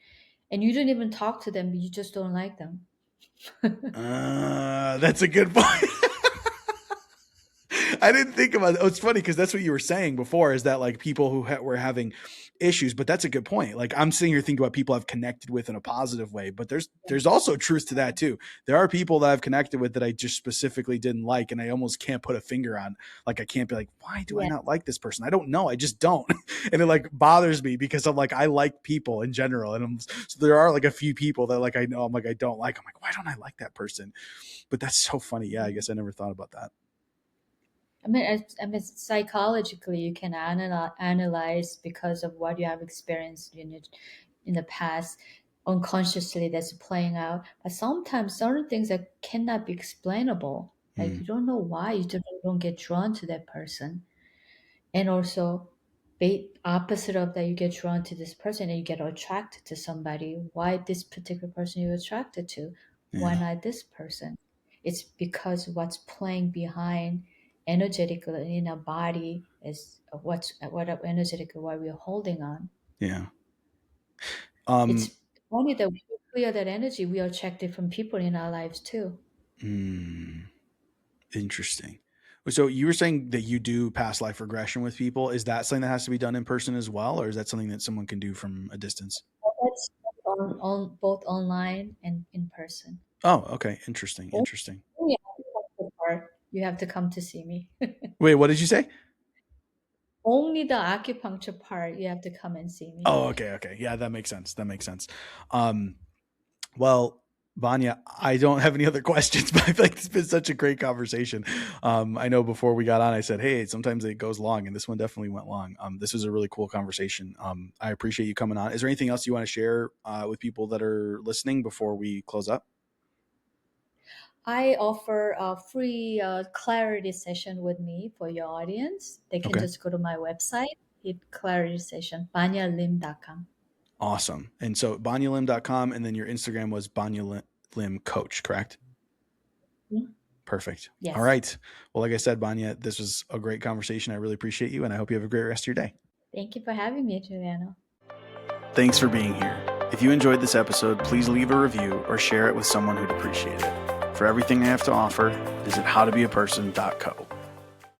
and you don't even talk to them, but you just don't like them. That's a good point. I didn't think about it. Oh, it's funny because that's what you were saying before, is that like people who were having issues, but that's a good point. Like, I'm sitting here thinking about people I've connected with in a positive way, but there's also truth to that too. There are people that I've connected with that I just specifically didn't like, and I almost can't put a finger on. Like, I can't be like, why do I Yeah. not like this person? I don't know. I just don't. And it like bothers me because I'm like, I like people in general. And so there are like a few people that like, I know I'm like, I don't like. I'm like, why don't I like that person? But that's so funny. Yeah, I guess I never thought about that. I mean, psychologically, you can analyze because of what you have experienced in the past. Unconsciously, that's playing out. But sometimes certain things that cannot be explainable, like Mm, you don't know why you don't get drawn to that person, and also, opposite of that, you get drawn to this person and you get attracted to somebody. Why this particular person you're attracted to? Why yeah. not this person? It's because what's playing behind energetically in our body is what energetically what we're holding on. Yeah. It's Um, only that we clear that energy, we are attracted from people in our lives too. mm, interesting. So you were saying that you do past life regression with people. Is that something that has to be done in person as well, or is that something that someone can do from a distance? That's on both online and in person. Oh, okay. Interesting. Only Interesting. the part you have to come to see me. Wait, what did you say? Only the acupuncture part you have to come and see me. Oh, okay. Okay. Yeah, that makes sense. That makes sense. Um, Well, Banya, I don't have any other questions, but I feel like it's been such a great conversation. I know before we got on, I said, hey, sometimes it goes long, and this one definitely went long. This was a really cool conversation. I appreciate you coming on. Is there anything else you want to share with people that are listening before we close up? I offer a free clarity session with me for your audience. They can Okay. just go to my website, hit clarity session, banyalim.com. Awesome. And so banyalim.com, and then your Instagram was Banya Lim Coach, correct? Mhm. Perfect. All Yes. right. Well, like I said, Banya, this was a great conversation. I really appreciate you, and I hope you have a great rest of your day. Thank you for having me, Giuliano. Thanks for being here. If you enjoyed this episode, please leave a review or share it with someone who'd appreciate it. For everything I have to offer, visit howtobeaperson.co.